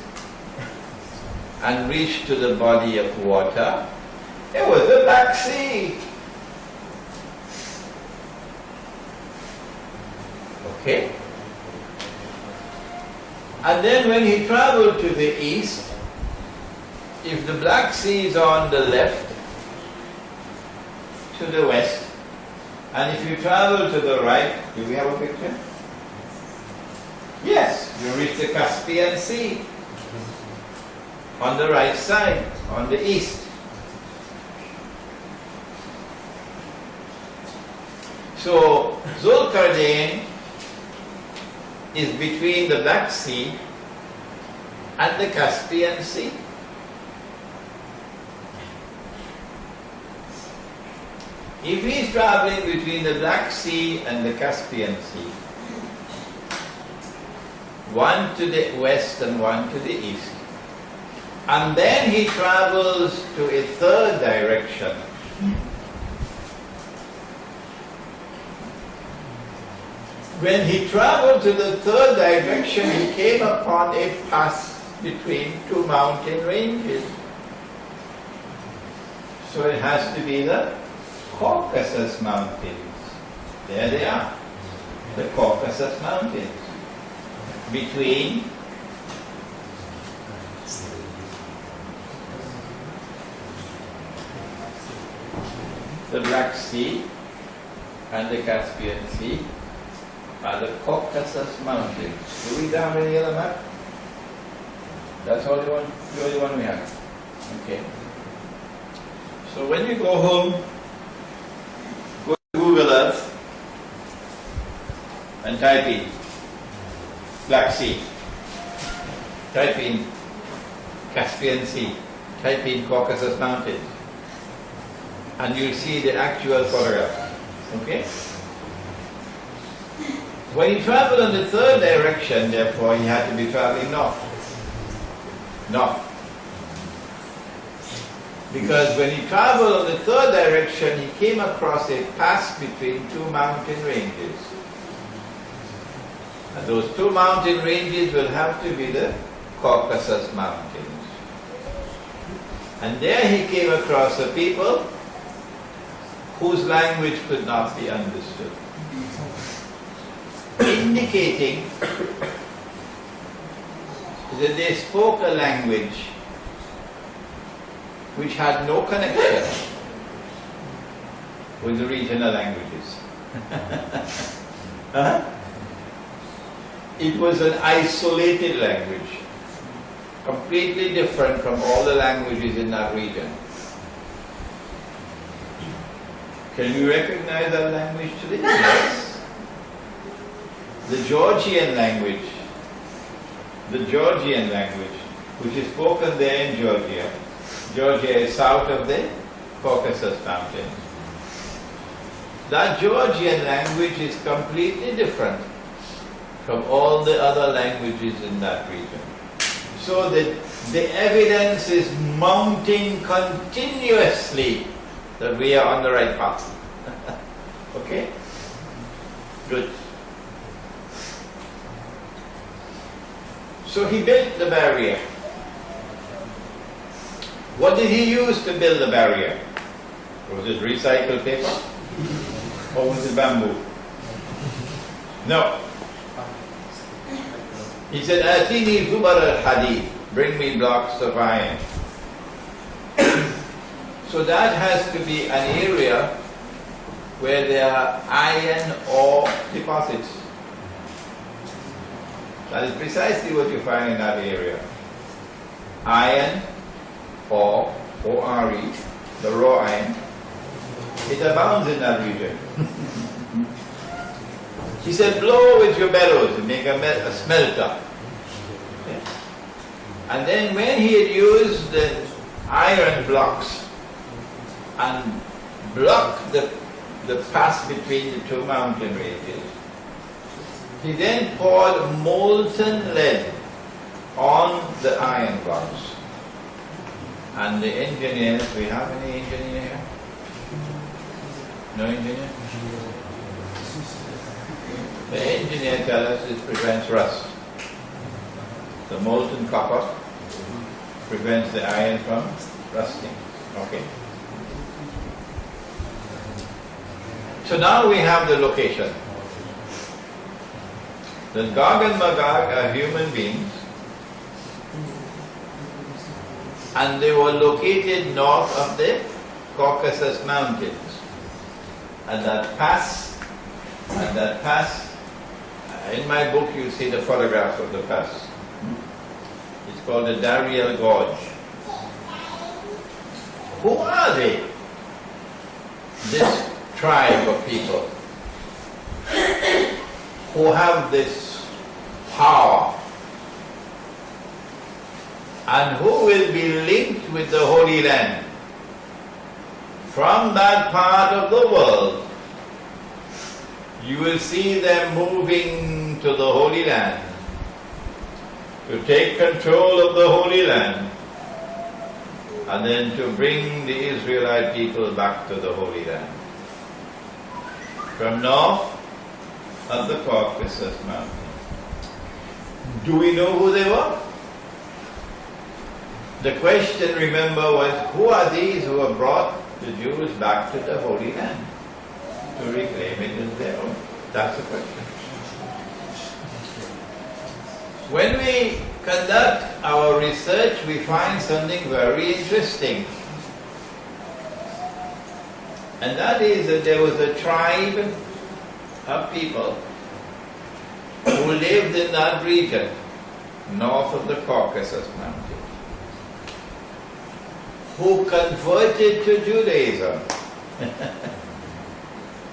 S3: and reached to the body of water, it was the Black Sea. Okay? And then when he traveled to the east, if the Black Sea is on the left, to the west, and if you travel to the right, do we have a picture? Yes, you reach the Caspian Sea on the right side, on the east. So Zulkarnain is between the Black Sea and the Caspian Sea. If he is traveling between the Black Sea and the Caspian Sea, one to the west and one to the east, and then he travels to a third direction, when he traveled to the third direction, he came upon a pass between two mountain ranges. So it has to be the Caucasus Mountains. There they are, the Caucasus Mountains. Between the Black Sea and the Caspian Sea, are the Caucasus Mountains. Do we have any other map? That's all the only one we have. Okay. So when you go home, go to Google Earth and type in Black Sea, type in Caspian Sea, type in Caucasus Mountains, and you'll see the actual photograph. Okay? When he traveled in the third direction, therefore, he had to be traveling north. North. Because when he traveled in the third direction, he came across a pass between two mountain ranges. And those two mountain ranges will have to be the Caucasus Mountains. And there he came across a people whose language could not be understood, indicating that they spoke a language which had no connection with the regional languages. It was an isolated language, completely different from all the languages in that region. Can you recognize that language today? Yes. The Georgian language, which is spoken there in Georgia. Georgia is south of the Caucasus Mountains. That Georgian language is completely different from all the other languages in that region. So the evidence is mounting continuously that we are on the right path. Okay? Good. So he built the barrier. What did he use to build the barrier? Was it recycled paper? Or was it bamboo? No. He said, Atini zubar al-hadid, bring me blocks of iron. So that has to be an area where there are iron ore deposits. That is precisely what you find in that area. Iron ore, O-R-E, the raw iron, it abounds in that region. He said, blow with your bellows and make a smelter. Okay. And then when he had used the iron blocks and blocked the pass between the two mountain ranges, he then poured molten lead on the iron blocks. And the engineers, we have any engineer here? No engineer? The engineer tells us it prevents rust. The molten copper prevents the iron from rusting. Okay. So now we have the location. The Gog and Magog are human beings, and they were located north of the Caucasus Mountains. And that pass, in my book you see the photograph of the pass. It's called the Dariel Gorge. Who are they? This tribe of people who have this power and who will be linked with the Holy Land. From that part of the world, you will see them moving to the Holy Land to take control of the Holy Land and then to bring the Israelite people back to the Holy Land. From north of the Caucasus Mountains. Do we know who they were? The question, remember, was who are these who have brought the Jews back to the Holy Land to reclaim it as their own? That's the question. When we conduct our research, we find something very interesting. And that is that there was a tribe of people who lived in that region, north of the Caucasus Mountains, who converted to Judaism,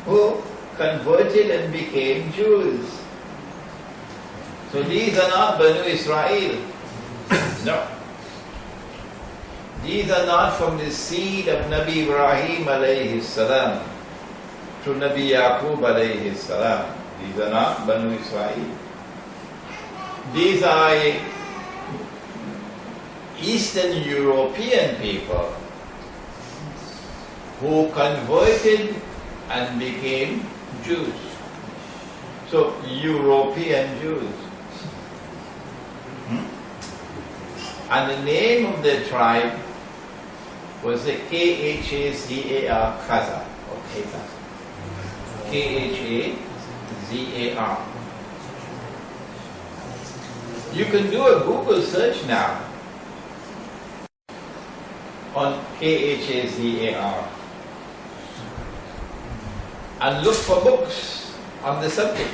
S3: who converted and became Jews. So these are not Banu Israel. No. These are not from the seed of Nabi Ibrahim alayhi salam to Nabi Yaqub alayhi salam. These are not Banu Israel. These are Eastern European people who converted and became Jews. So, European Jews. And the name of the tribe was the Khazar, Khazar, or Khazar. Khazar. You can do a Google search now on Khazar and look for books on the subject.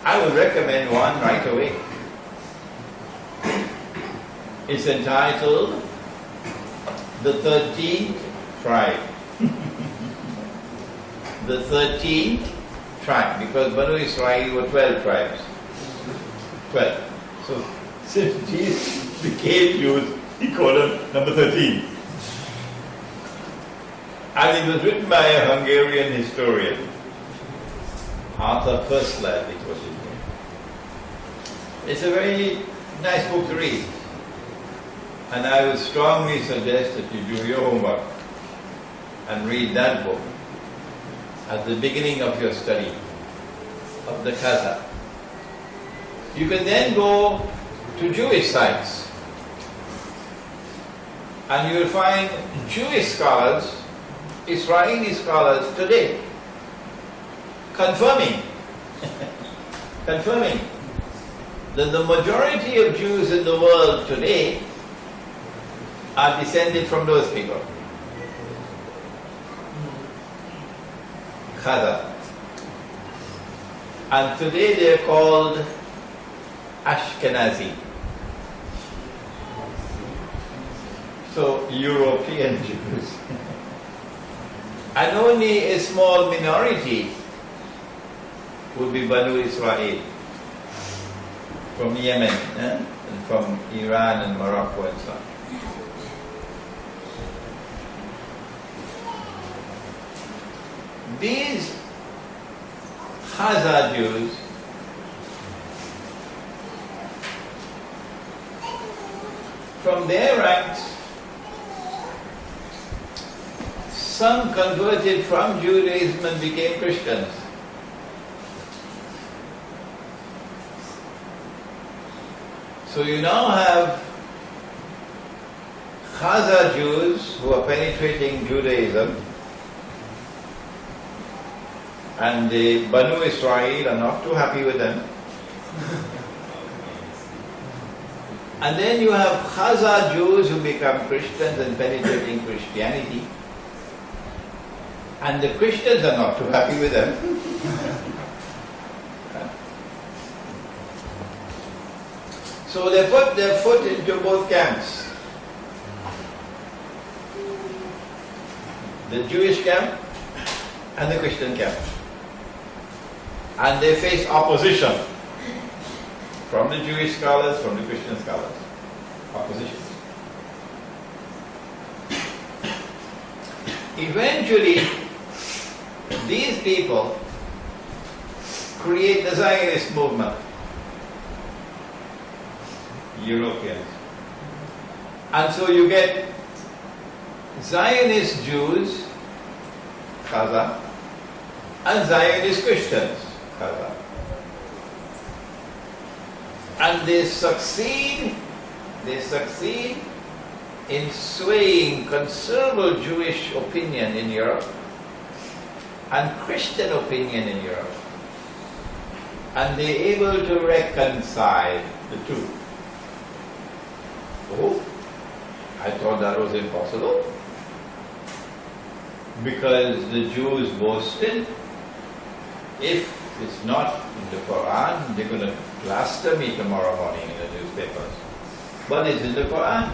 S3: I would recommend one right away. It's entitled The 13th Tribe. The 13th tribe, because Banu Israel were 12 tribes. 12. So, since Jesus became Jews, he called them number 13. And it was written by a Hungarian historian, Arthur Persler, I think was his name. It's a very nice book to read. And I would strongly suggest that you do your homework and read that book at the beginning of your study of the Khazar. You can then go to Jewish sites and you will find Jewish scholars, Israeli scholars today confirming that the majority of Jews in the world today are descended from those people. Khazar. And today they are called Ashkenazi. So, European Jews. And only a small minority would be Banu Israel from Yemen and from Iran and Morocco and so on. These Khazar Jews from their ranks, some converted from Judaism and became Christians. So you now have Khazar Jews who are penetrating Judaism, and the Banu Israel are not too happy with them. And then you have Khazar Jews who become Christians and penetrating Christianity. And the Christians are not too happy with them. So they put their foot into both camps. The Jewish camp and the Christian camp. And they face opposition from the Jewish scholars, from the Christian scholars. Opposition. Eventually, these people create the Zionist movement. Europeans. And so you get Zionist Jews, Khazar, and Zionist Christians, Khazar. And they succeed in swaying considerable Jewish opinion in Europe and Christian opinion in Europe. And they're able to reconcile the two. Oh, I thought that was impossible. Because the Jews boasted if it's not in the Quran, they're going to plaster me tomorrow morning in the newspapers. But it's in the Quran.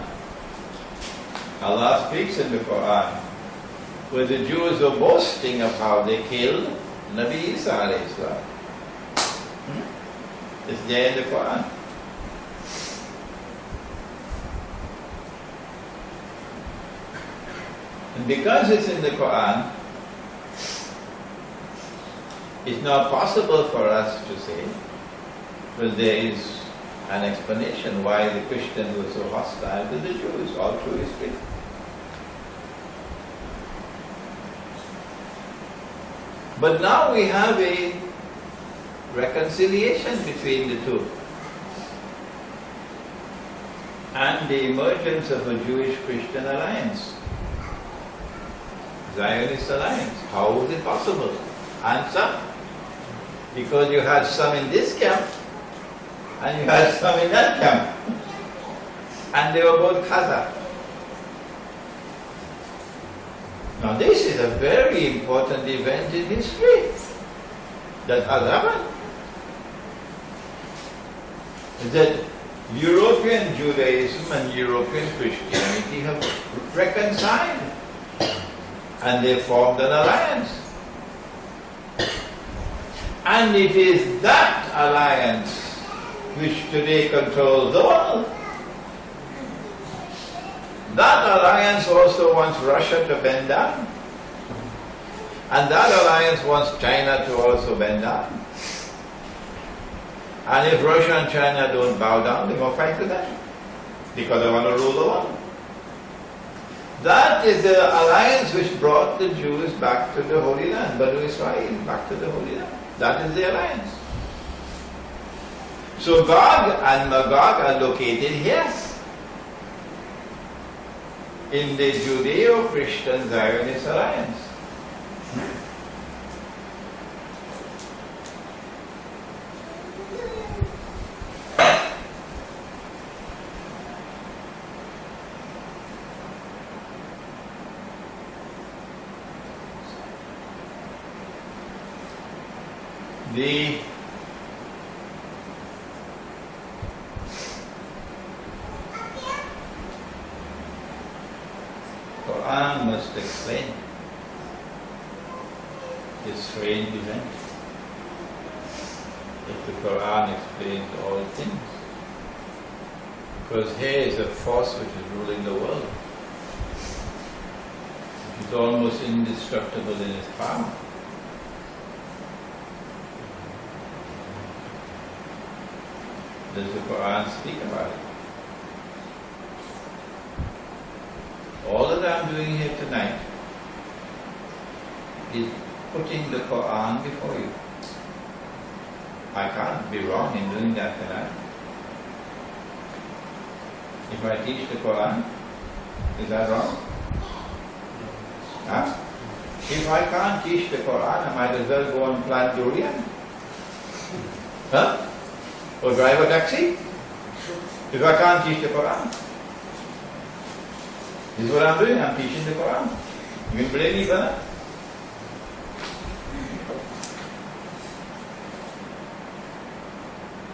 S3: Allah speaks in the Quran, where the Jews were boasting of how they killed Nabi Isa alayhi salam. It's there in the Quran. And because it's in the Quran, it's not possible for us to say, well, there is an explanation why the Christians were so hostile to the Jews all through history. But now we have a reconciliation between the two. And the emergence of a Jewish-Christian alliance. Zionist alliance. How was it possible? Answer: because you had some in this camp and you had some in that camp. And they were both Kazakh. Now this is a very important event in history that has happened. That European Judaism and European Christianity have reconciled and they formed an alliance. And it is that alliance which today controls the world. That alliance also wants Russia to bend down. And that alliance wants China to also bend down. And if Russia and China don't bow down, they're going to fight to that. Because they want to rule the world. That is the alliance which brought the Jews back to the Holy Land, Banu Israel, back to the Holy Land. That is the alliance. So Gog and Magog are located here, in the Judeo-Christian Zionist alliance. The Quran must explain this strange event. If the Quran explains all things, because here is a force which is ruling the world. It's almost indestructible in its power. Does the Quran speak about it? All that I'm doing here tonight is putting the Quran before you. I can't be wrong in doing that, can I? If I teach the Quran, is that wrong? Huh? If I can't teach the Quran, I might as well go and plant durian. Huh? Or drive a taxi? If I can't teach the Quran. This is what I'm doing, I'm teaching the Quran. You can blame me for that?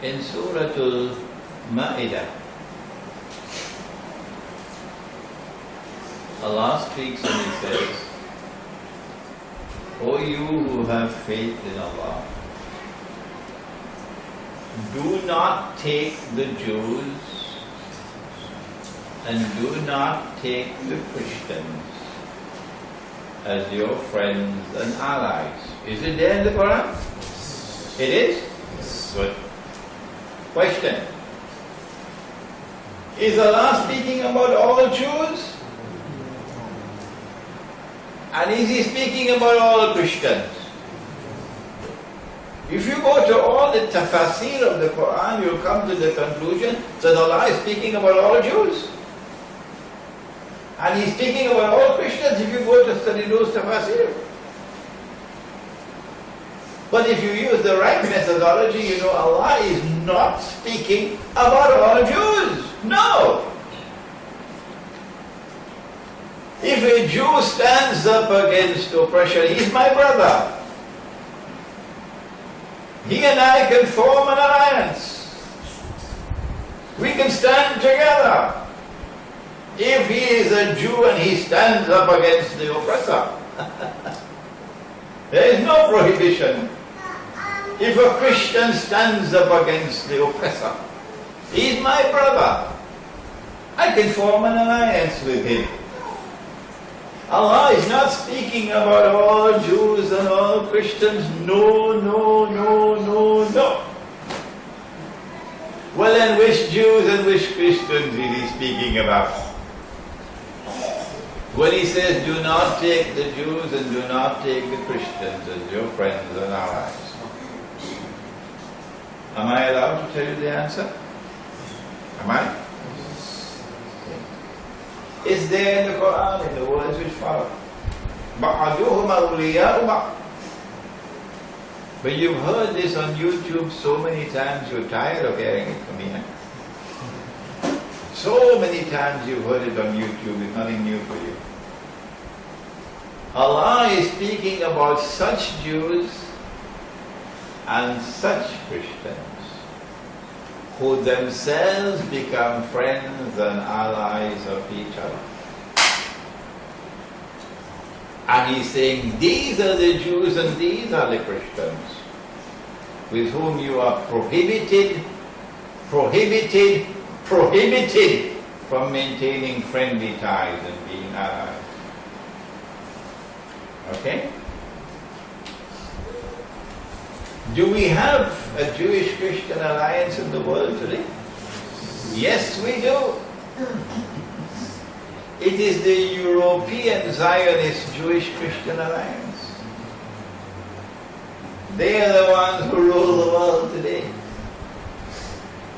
S3: In Surah Al-Ma'idah, Allah speaks and He says, O you who have faith in Allah, do not take the Jews and do not take the Christians as your friends and allies. Is it there in the Quran? It is? Good. Question. Is Allah speaking about all Jews? And is He speaking about all Christians? If you go to all the tafasir of the Quran, you'll come to the conclusion that Allah is speaking about all Jews. And He's speaking about all Christians if you go to study those tafasir. But if you use the right methodology, you know Allah is not speaking about all Jews. No! If a Jew stands up against oppression, he's my brother. He and I can form an alliance. We can stand together. If he is a Jew and he stands up against the oppressor, there is no prohibition. If a Christian stands up against the oppressor, he is my brother. I can form an alliance with him. Allah is not speaking about all Jews and all Christians. No, no, no, no, no. Well, then which Jews and which Christians is he speaking about? When he says, do not take the Jews and do not take the Christians as your friends and allies. Am I allowed to tell you the answer? Am I? It's there in the Quran, in the words which follow. بَعَدُهُمْ أَوْلِيَاءُ بَعْضٍ. But you've heard this on YouTube so many times, you're tired of hearing it from me. So many times you've heard it on YouTube, it's nothing new for you. Allah is speaking about such Jews and such Christians who themselves become friends and allies of each other. And he's saying, these are the Jews and these are the Christians with whom you are prohibited from maintaining friendly ties and being allies. Okay? Do we have a Jewish-Christian alliance in the world today? Yes, we do. It is the European Zionist Jewish-Christian alliance. They are the ones who rule the world today.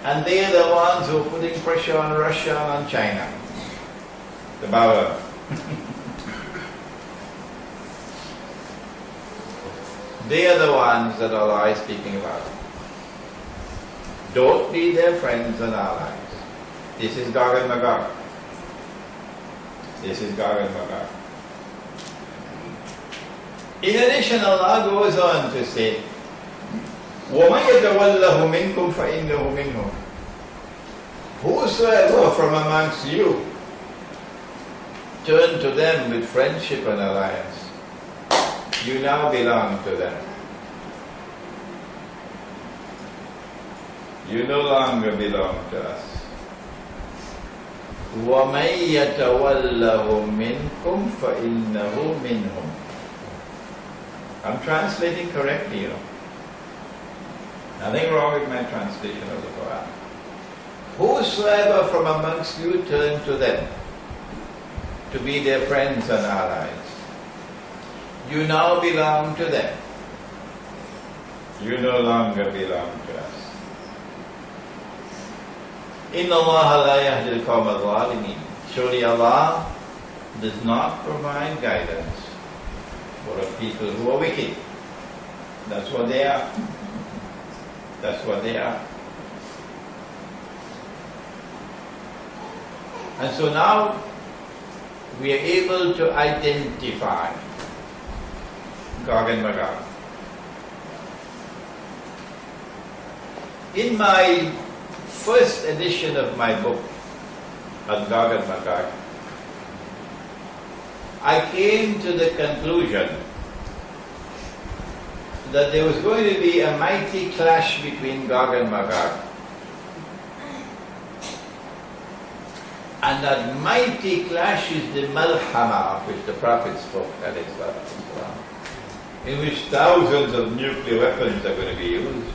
S3: And they are the ones who are putting pressure on Russia and on China. The Bauer. They are the ones that Allah is speaking about. Don't be their friends and allies. This is Gog and Magog. This is Gog and Magog. In addition, Allah goes on to say, وَمَنْ يَتَوَلَّهُ مِنْكُمْ فَإِنَّهُ مِنْهُمْ. Whosoever from amongst you turn to them with friendship and alliance, you now belong to them. You no longer belong to us. وَمَنْ يَتَوَلَّهُ مِنْكُمْ فَإِنَّهُ مِنْهُمْ. I'm translating correctly, you know. Nothing wrong with my translation of the Quran. Whosoever from amongst you turn to them to be their friends and allies, you now belong to them. You no longer belong to us. Inna Allah la yahdi al-qawm al-zalimin. Surely Allah does not provide guidance for a people who are wicked. That's what they are. That's what they are. And so now we are able to identify Gog and Magog. In my first edition of my book on Gog and Magog, I came to the conclusion that there was going to be a mighty clash between Gog and Magog. And that mighty clash is the Malhama of which the Prophet spoke, in which thousands of nuclear weapons are going to be used.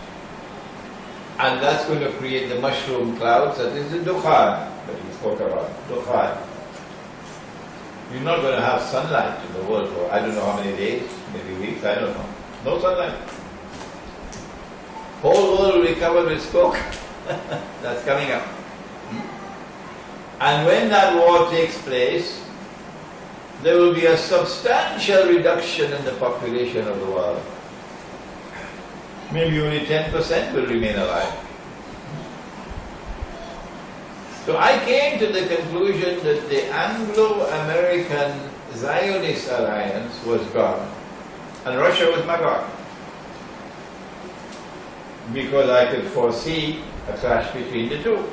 S3: And that's going to create the mushroom clouds, that is the Dukhan that he spoke about, Dukhan. You're not going to have sunlight in the world for I don't know how many days, maybe weeks, I don't know. No sunlight. Whole world will be covered with smoke. That's coming up. And when that war takes place, there will be a substantial reduction in the population of the world. Maybe only 10% will remain alive. So I came to the conclusion that the Anglo-American Zionist alliance was gone, and Russia was Magog. because I could foresee a clash between the two.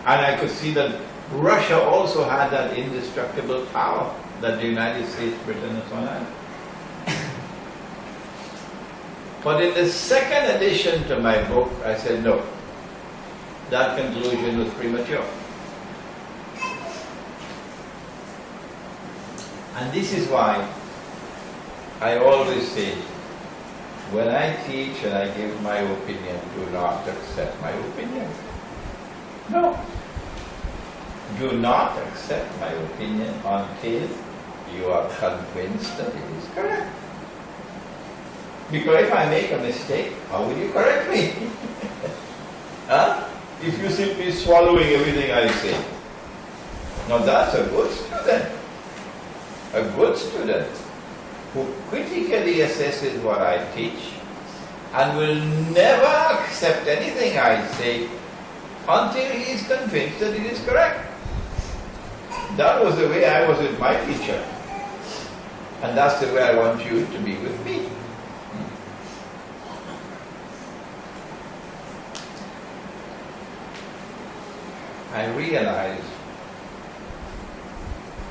S3: And I could see that Russia also had that indestructible power that the United States, Britain and so on had. But in the second edition to my book, I said no. That conclusion was premature. And this is why I always say, when I teach and I give my opinion, do not accept my opinion. No. Do not accept my opinion until you are convinced that it is correct. Because if I make a mistake, how will you correct me? Huh? If you simply swallowing everything I say. Now that's a good student. A good student who critically assesses what I teach and will never accept anything I say until he is convinced that it is correct. That was the way I was with my teacher. And that's the way I want you to be with me. I realized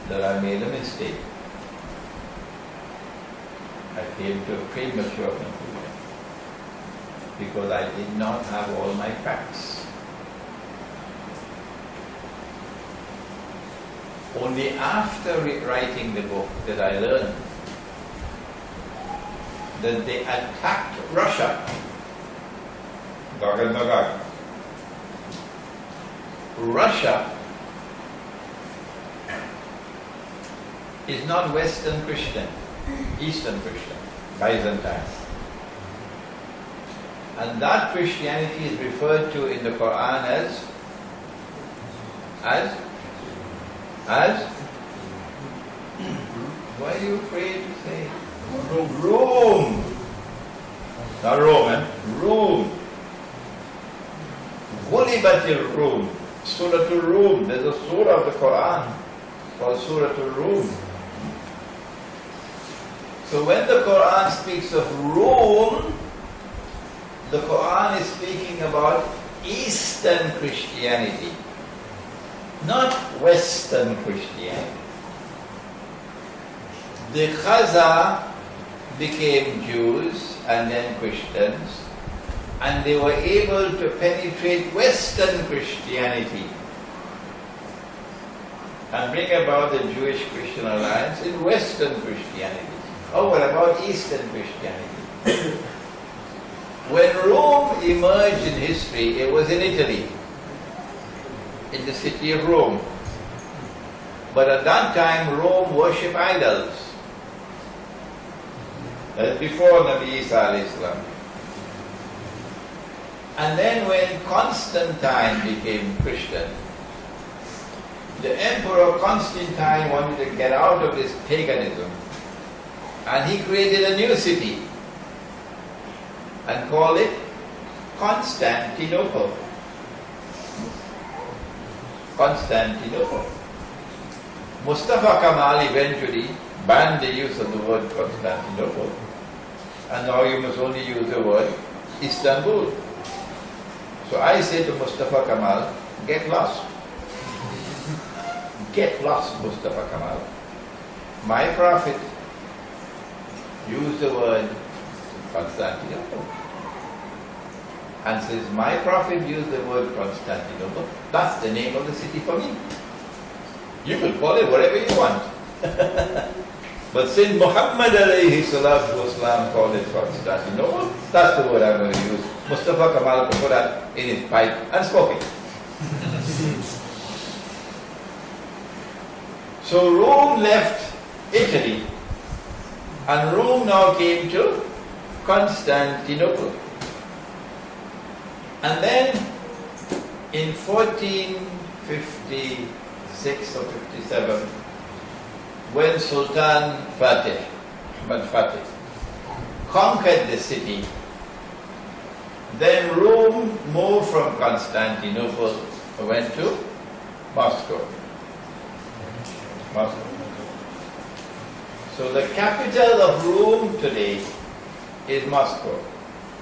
S3: that I made a mistake. I came to a premature conclusion because I did not have all my facts. Only after writing the book did I learn that they attacked Russia. Gog Magog. Russia is not Western Christian, Eastern Christian, Byzantine. And that Christianity is referred to in the Quran as why are you afraid to say it? Rome. Not Roman, Rome. Ghulibatil Rum. Surah to Rum. There's a surah of the Quran called Surah to Rum. So when the Quran speaks of Rome, the Quran is speaking about Eastern Christianity, not Western Christianity. The Khaza became Jews and then Christians, and they were able to penetrate Western Christianity and bring about the Jewish-Christian alliance in Western Christianity. Oh, what about Eastern Christianity? When Rome emerged in history, it was in Italy, in the city of Rome. But at that time, Rome worshipped idols. That is before Nabi Isa alayhi salam. And then when Constantine became Christian, the Emperor Constantine wanted to get out of this paganism, and he created a new city and called it Constantinople. Constantinople. Mustafa Kemal eventually banned the use of the word Constantinople, and now you must only use the word Istanbul. So I say to Mustafa Kemal, get lost. Get lost, Mustafa Kemal. My prophet used the word Constantinople. And since my prophet used the word Constantinople, that's the name of the city for me. You could call it whatever you want. But since Muhammad alayhi salatu wasalam called it Constantinople, that's the word I'm going to use. Mustafa Kemal put that in his pipe and spoke it. So Rome left Italy, and Rome now came to Constantinople. And then in 1456 or 57, when Sultan Fatih, Ahmad Fatih, conquered the city, then Rome moved from Constantinople, went to Moscow. Moscow. So the capital of Rome today is Moscow.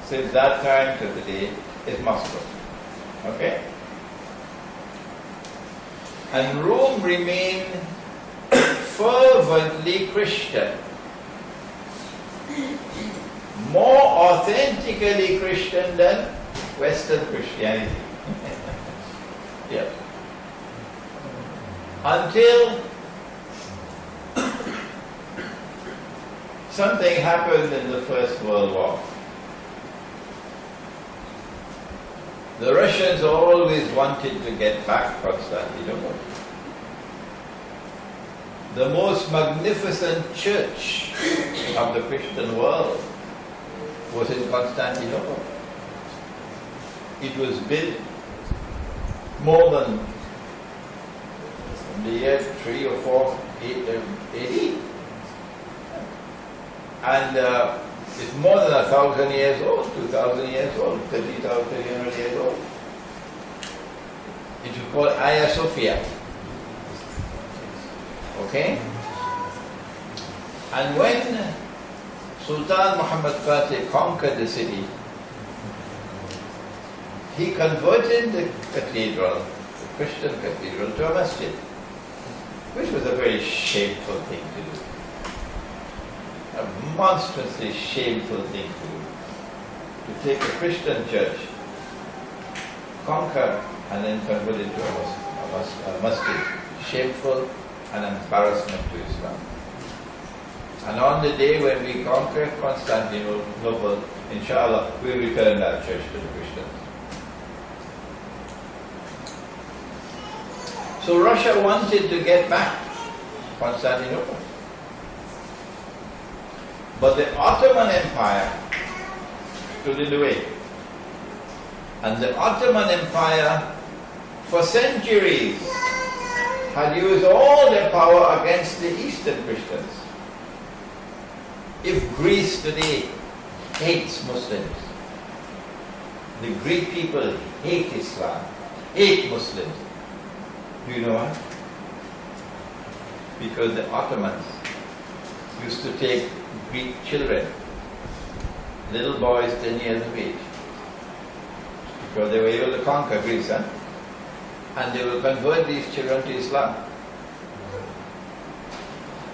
S3: Since that time to today is Moscow. Okay? And Rome remained fervently Christian. More authentically Christian than Western Christianity. Yeah. Until something happened in the First World War. The Russians always wanted to get back Constantinople. The most magnificent church of the Christian world was in Constantinople. It was built more than the year 3 or 4 AD. And it's more than 1,000 years old, 2,000 years old, 300 years old. It was called Hagia Sophia. Okay? And when Sultan Muhammad Fatih conquered the city, he converted the cathedral, the Christian cathedral, to a masjid, which was a very shameful thing to do. A monstrously shameful thing to do. To take a Christian church, conquer, and then convert it to a masjid. Shameful and embarrassment to Islam. And on the day when we conquer Constantinople, inshallah, we return that church to the Christians. So Russia wanted to get back Constantinople. But the Ottoman Empire stood in the way. And the Ottoman Empire, for centuries, had used all their power against the Eastern Christians. If Greece today hates Muslims, the Greek people hate Islam, hate Muslims. Do you know why? Because the Ottomans used to take Greek children, little boys 10 years of age, because they were able to conquer Greece, and they will convert these children to Islam.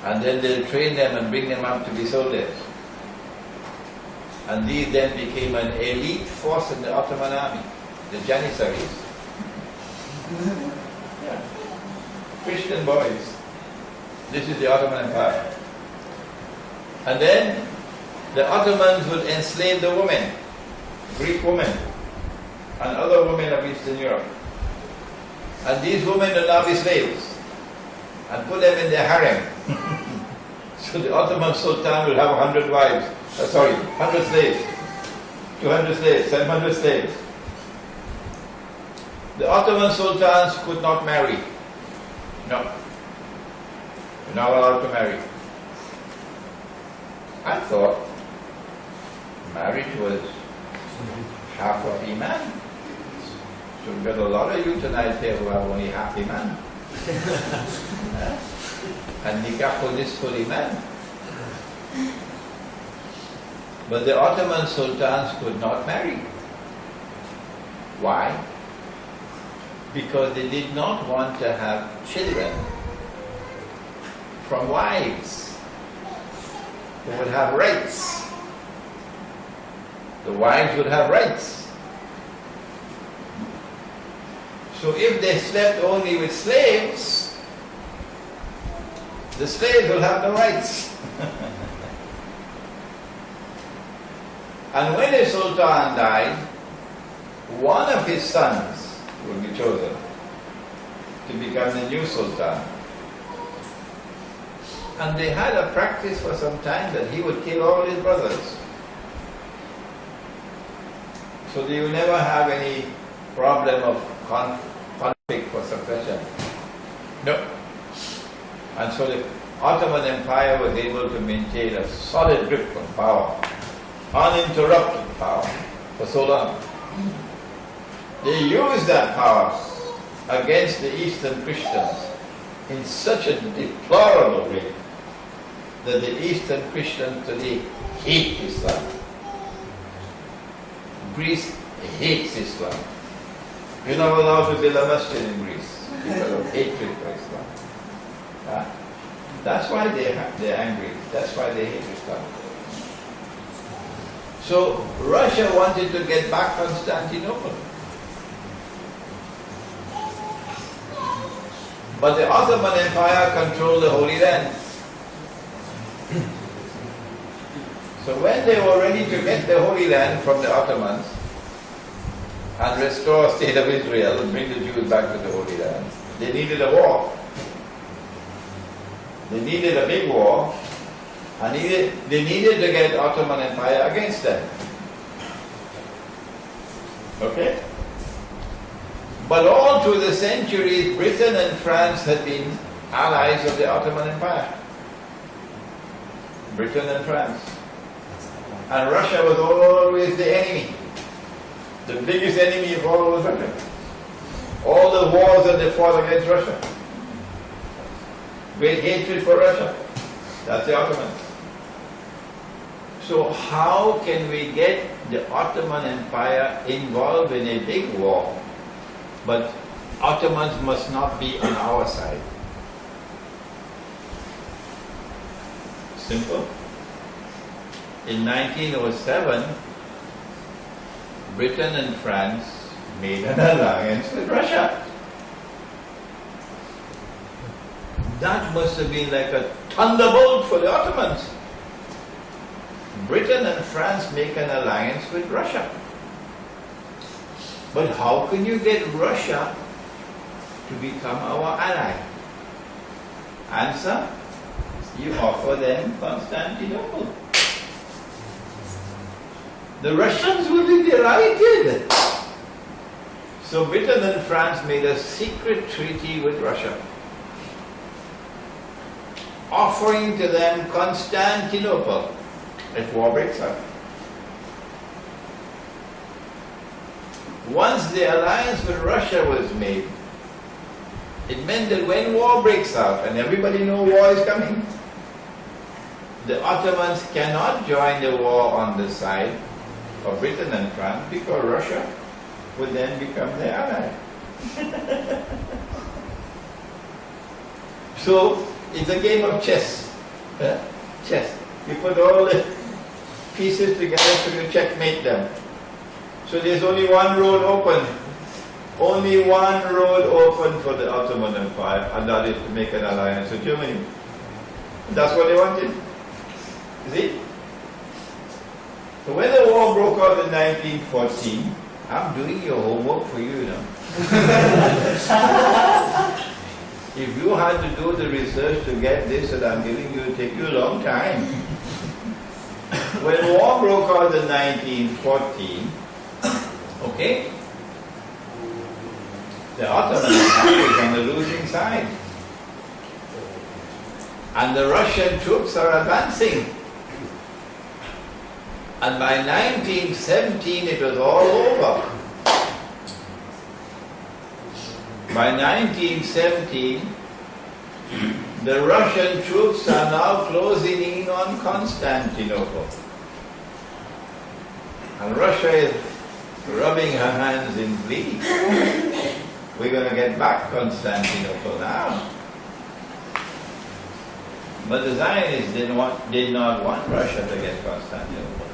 S3: And then they'll train them and bring them up to be soldiers. And these then became an elite force in the Ottoman army, the Janissaries. Yeah. Christian boys. This is the Ottoman Empire. And then the Ottomans would enslave the women, Greek women, and other women of Eastern Europe. And these women will now be slaves, and put them in their harem. So the Ottoman Sultan will have 100 wives, 100 slaves, 200 slaves, 700 slaves. The Ottoman Sultans could not marry. No. They're not allowed to marry. I thought marriage was half of Iman. So we've got a lot of you tonight here who have only half Iman. And nikah nisful Iman. But the Ottoman sultans could not marry. Why? Because they did not want to have children from wives who would have rights. The wives would have rights. So if they slept only with slaves, the slaves will have no rights. And when a sultan died, one of his sons will be chosen to become the new sultan. And they had a practice for some time that he would kill all his brothers. So they will never have any problem of conflict for succession. No. And so the Ottoman Empire was able to maintain a solid grip on power, uninterrupted power, for so long. They used that power against the Eastern Christians in such a deplorable way that the Eastern Christians today hate Islam. Greece hates Islam. You're not allowed to build a masjid in Greece because of hatred for Islam. That's why they're angry. That's why they hate Islam. So Russia wanted to get back Constantinople. But the Ottoman Empire controlled the Holy Land. So when they were ready to get the Holy Land from the Ottomans and restore the state of Israel and bring the Jews back to the Holy Land, they needed a war. They needed a big war, and they needed to get the Ottoman Empire against them. Okay? But all through the centuries, Britain and France had been allies of the Ottoman Empire. Britain and France. And Russia was always the enemy. The biggest enemy of all was Russia. All the wars that they fought against Russia. Great hatred for Russia. That's the Ottomans. So how can we get the Ottoman Empire involved in a big war, but Ottomans must not be on our side? Simple. In 1907, Britain and France made an alliance with Russia. That must have been like a thunderbolt for the Ottomans. Britain and France make an alliance with Russia. But how can you get Russia to become our ally? Answer: you offer them Constantinople. The Russians will be delighted. So Britain and France made a secret treaty with Russia, offering to them Constantinople if war breaks out. Once the alliance with Russia was made, it meant that when war breaks out, and everybody knows war is coming, the Ottomans cannot join the war on the side of Britain and France because Russia would then become their ally. So it's a game of chess. Chess. You put all the pieces together so you checkmate them. So there's only one road open. Only one road open for the Ottoman Empire, and that is to make an alliance with Germany. That's what they wanted. You see? So when the war broke out in 1914, I'm doing your homework for you now. If you had to do the research to get this that I'm giving you, it would take you a long time. When war broke out in 1914, okay, the Ottoman Empire is on the losing side. And the Russian troops are advancing. And by 1917 it was all over. By 1917, the Russian troops are now closing in on Constantinople. And Russia is rubbing her hands in glee. We're going to get back Constantinople now. But the Zionists did not want Russia to get Constantinople.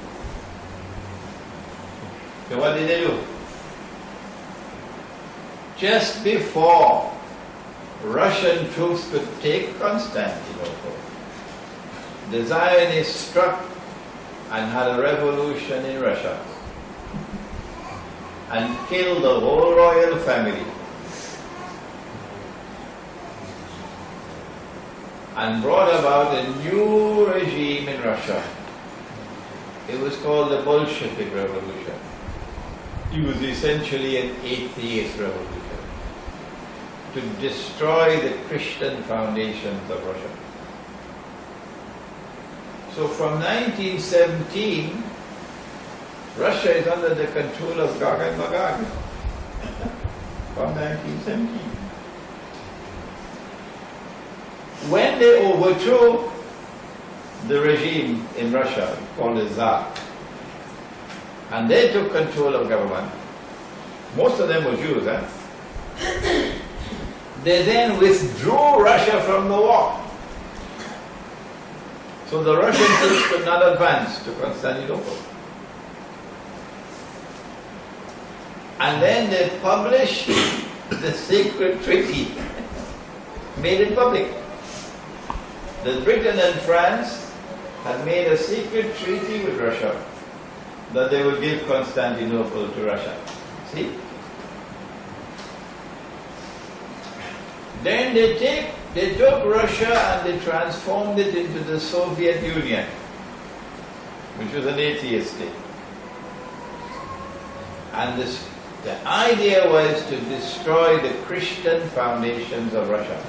S3: So what did they do? Just before Russian troops could take Constantinople, the Zionists struck and had a revolution in Russia and killed the whole royal family and brought about a new regime in Russia. It was called the Bolshevik Revolution. It was essentially an atheist revolution to destroy the Christian foundations of Russia. So from 1917, Russia is under the control of Gog and Magog. From 1917. When they overthrew the regime in Russia called the Tsar, and they took control of government. Most of them were Jews, eh? They then withdrew Russia from the war. So the Russian troops could not advance to Constantinople. And then they published the secret treaty, made it public. That Britain and France had made a secret treaty with Russia that they would give Constantinople to Russia. See? Then they took Russia and they transformed it into the Soviet Union, which was an atheist state. And the idea was to destroy the Christian foundations of Russia.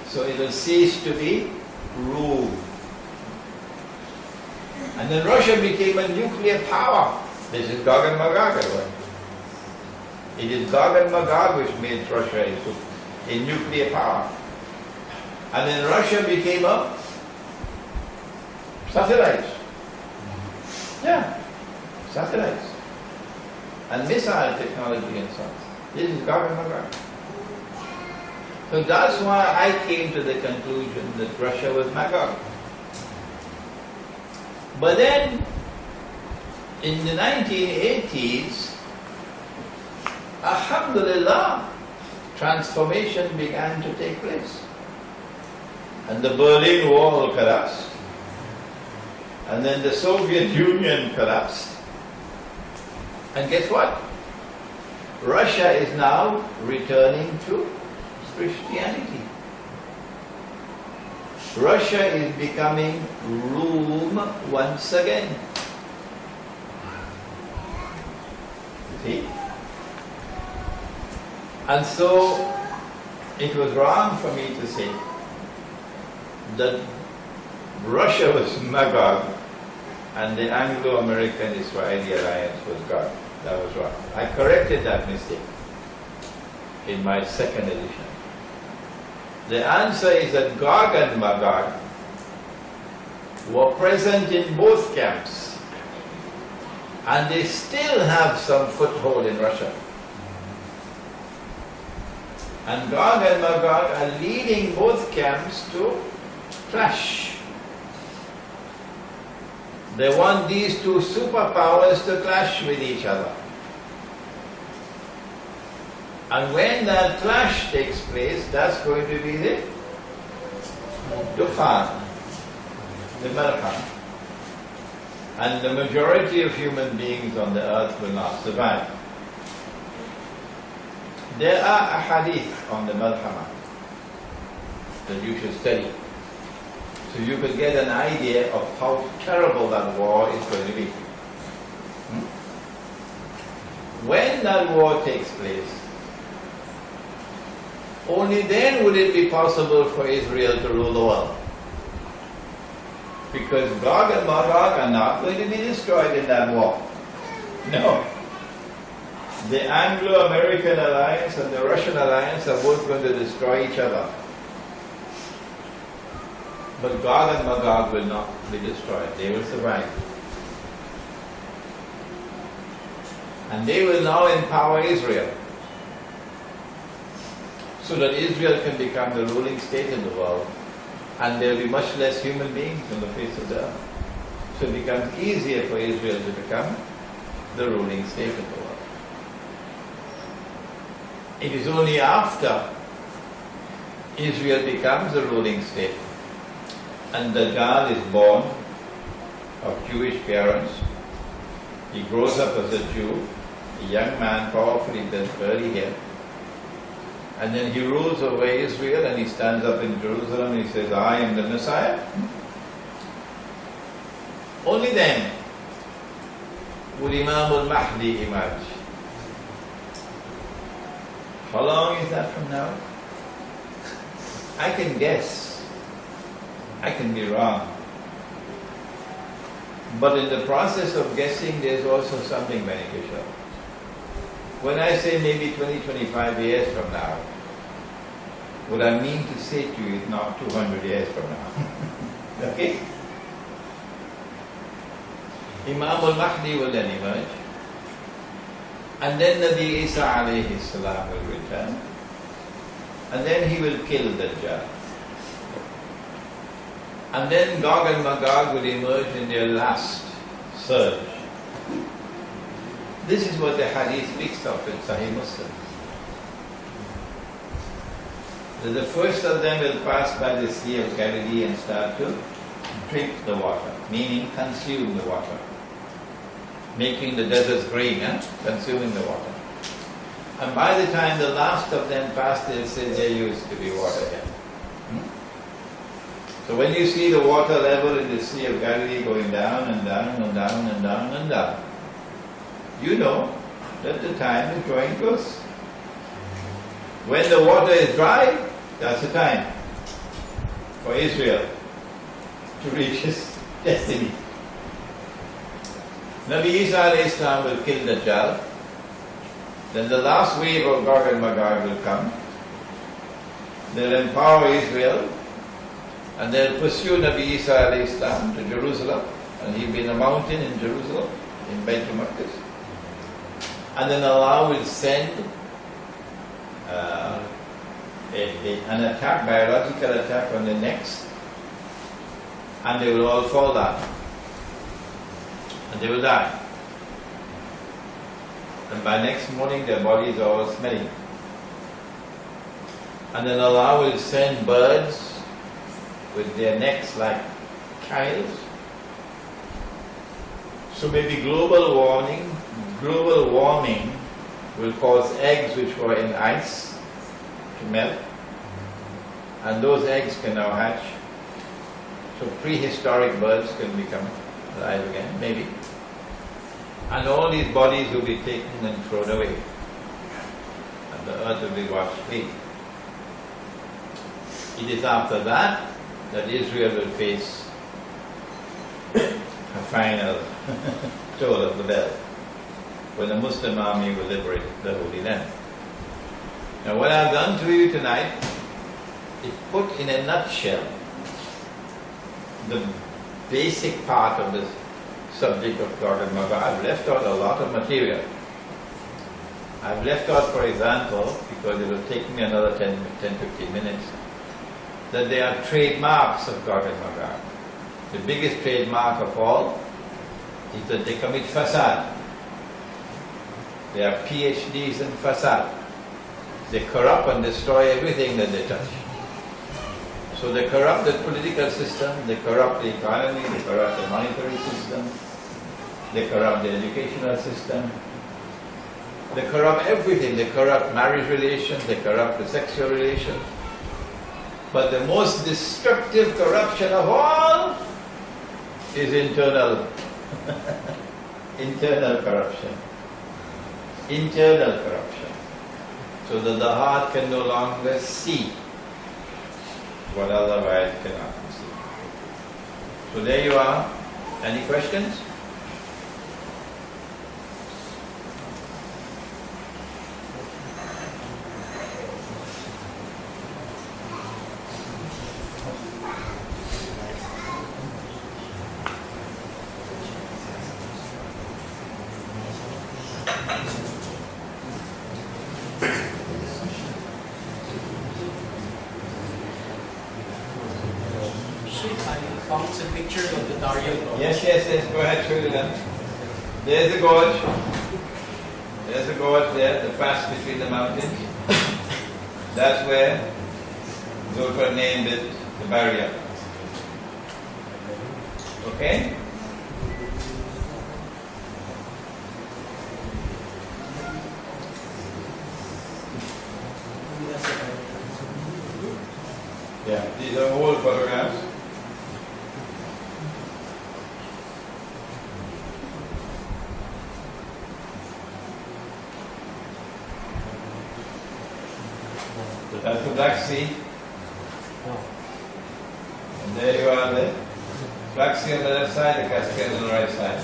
S3: So it will cease to be ruled. And then Russia became a nuclear power. This is Gog and Magog. It is Gog and Magog which made Russia into a nuclear power. And then Russia became a satellite. Yeah, satellites. And missile technology and so on. This is Gog and Magog. So that's why I came to the conclusion that Russia was Magog. But then, in the 1980s, alhamdulillah, transformation began to take place. And the Berlin Wall collapsed. And then the Soviet Union collapsed. And guess what? Russia is now returning to Christianity. Russia is becoming Rome once again. See? And so it was wrong for me to say that Russia was Magog and the Anglo-American Israeli alliance was God. That was wrong. I corrected that mistake in my second edition. The answer is that Gog and Magog were present in both camps and they still have some foothold in Russia. And Gog and Magog are leading both camps to clash. They want these two superpowers to clash with each other. And when that clash takes place, that's going to be the Dukhan, the Malkam. And the majority of human beings on the earth will not survive. There are a hadith on the Malkama that you should study, so you could get an idea of how terrible that war is going to be. When that war takes place, only then would it be possible for Israel to rule the world. Because Gog and Magog are not going to be destroyed in that war. No. The Anglo-American alliance and the Russian alliance are both going to destroy each other. But Gog and Magog will not be destroyed. They will survive. And they will now empower Israel, so that Israel can become the ruling state in the world, and there will be much less human beings on the face of the earth. So it becomes easier for Israel to become the ruling state in the world. It is only after Israel becomes the ruling state and the child is born of Jewish parents, he grows up as a Jew, a young man, powerful in the early hair, and then he rules over Israel and he stands up in Jerusalem and he says, I am the Messiah. Only then would Imam al-Mahdi emerge. How long is that from now? I can guess. I can be wrong. But in the process of guessing, there's also something beneficial. When I say maybe 20, 25 years from now, what I mean to say to you is not 200 years from now. Okay? Imam al-Mahdi will then emerge. And then Nabi Isa alayhi salam will return. And then he will kill Dajjal. And then Gog and Magog will emerge in their last surge. This is what the hadith speaks of in Sahih Muslim. That the first of them will pass by the Sea of Galilee and start to drink the water, meaning consume the water. Making the deserts green, consuming the water. And by the time the last of them passed, they'll say there used to be water here. So when you see the water level in the Sea of Galilee going down and down and down and down and down, you know that the time is drawing close. When the water is dry, that's the time for Israel to reach its destiny. Nabi Isa alayhi salam will kill Dajjal. Then the last wave of Gog and Magog will come. They'll empower Israel and they'll pursue Nabi Isa alayhi salam to Jerusalem, and he'll be in a mountain in Jerusalem, in Beit al-Maqdis. And then Allah will send an attack, biological attack on the necks, and they will all fall down. And they will die. And by next morning their bodies are all smelling. And then Allah will send birds with their necks like coils. So maybe global warming will cause eggs which were in ice to melt. And those eggs can now hatch. So prehistoric birds can become alive again, maybe. And all these bodies will be taken and thrown away. And the earth will be washed clean. It is after that that Israel will face a final toll of the bell, when the Muslim army will liberate the Holy Land. Now what I've done to you tonight is put in a nutshell the basic part of this subject of Gog and Magog. I've left out a lot of material. I've left out, for example, because it will take me another 10-15 minutes, that there are trademarks of Gog and Magog. The biggest trademark of all is that they commit fasad. They are PhDs in fasad. They corrupt and destroy everything that they touch. So they corrupt the political system, they corrupt the economy, they corrupt the monetary system, they corrupt the educational system, they corrupt everything. They corrupt marriage relations, they corrupt the sexual relations. But the most destructive corruption of all is internal. Internal corruption. Internal corruption. So that the heart can no longer see what otherwise cannot see. So there you are. Any questions?
S6: Found a picture of the Darya Gorge.
S3: Yes, go ahead, show them. There's the gorge. There's the gorge there, the pass between the mountains. That's where Zulfar named it the barrier. Okay? Yeah, these are old photographs. So that's the Black Sea. And there you are, the Black Sea on the left side, the Caspian on the right side.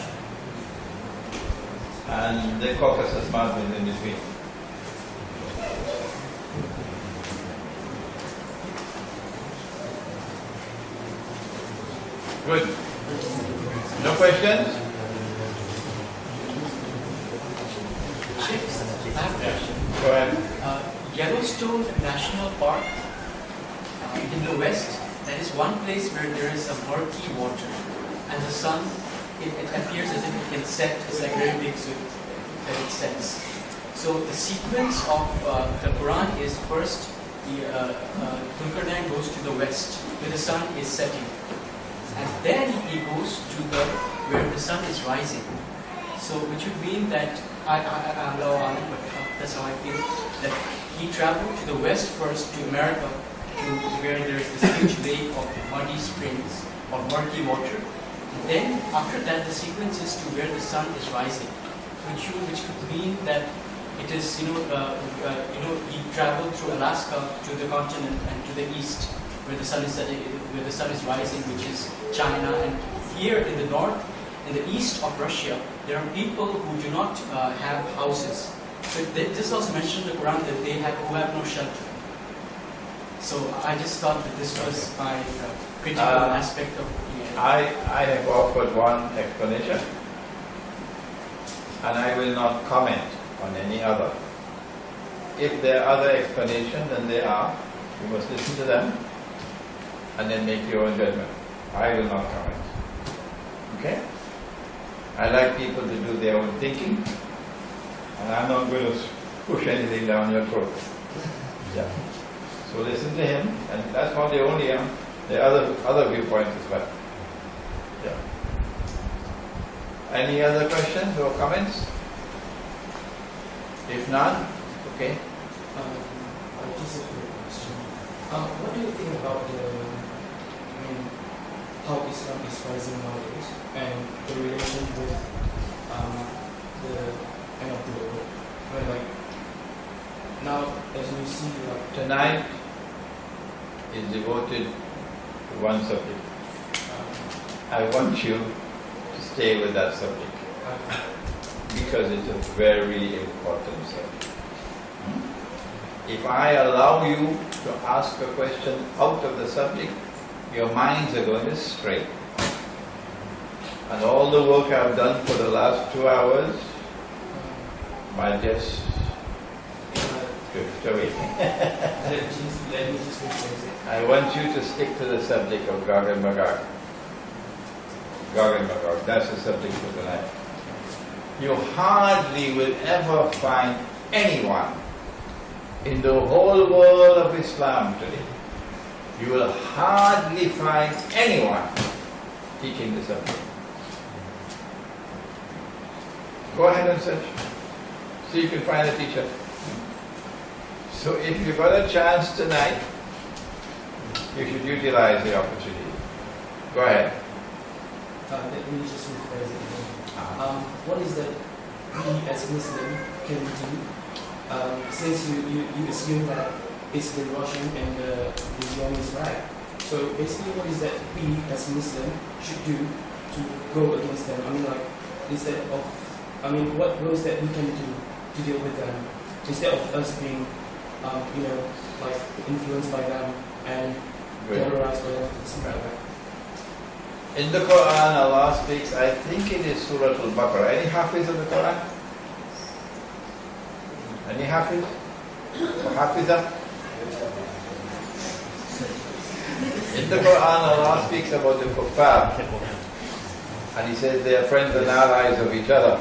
S3: And the Caucasus Mountains in between. Good. No questions?
S7: have a question.
S3: Go ahead.
S7: Yellowstone National Park in the west, that is one place where there is a murky water, and the sun, it appears as if it can set. It's like very big, so that it sets. So the sequence of the Quran is first the Zulkarnain goes to the west where the sun is setting, and then he goes to the where the sun is rising. So which would mean that that's how I feel, that he traveled to the west first to America, to where there is this huge lake of muddy springs or murky water. And then after that, the sequence is to where the sun is rising, which could mean that it is he traveled through Alaska to the continent and to the east, where the sun is setting, where the sun is rising, which is China. And here in the north, in the east of Russia, there are people who do not have houses. So this also mentioned in the Quran that who have no shelter. So I just thought that this was my critical aspect of the
S3: I have offered one explanation, and I will not comment on any other. If there are other explanations, and there are, you must listen to them and then make your own judgment. I will not comment. Okay? I like people to do their own thinking, and I'm not going to push anything down your throat. Yeah. So listen to him, and that's not the only one. There are other viewpoints as well. Yeah. Any other questions or comments? If none, okay.
S6: Just a quick question. What do you think about how Islam is rising nowadays and the relation with the end of the world? Now, as we see,
S3: Tonight is devoted to one subject. I want you to stay with that subject because it's a very important subject. If I allow you to ask a question out of the subject, your minds are going to stray. And all the work I've done for the last 2 hours might just drift away.
S6: let me just rephrase it.
S3: I want you to stick to the subject of Gog and Magog. Gog and Magog, that's the subject for tonight. You hardly will ever find anyone in the whole world of Islam today. You will hardly find anyone teaching the subject. Go ahead and search. See if you can find a teacher. So if you've got a chance tonight, you should utilize the opportunity. Go ahead.
S6: Let me just rephrase it again. What is that we as Muslim can do? Since you assume that it's the Russian and the Zionist right. So basically what is that we as Muslim should do to go against them? What ways that we can do to deal with them instead of us being influenced by them and terrorized by them, something like that.
S3: In the Quran, Allah speaks, I think it is Surah Al-Baqarah. Any Hafiz of the Quran? Any Hafiz? Or Hafizah? In the Quran, Allah speaks about the kuffar. And He says they are friends and allies of each other.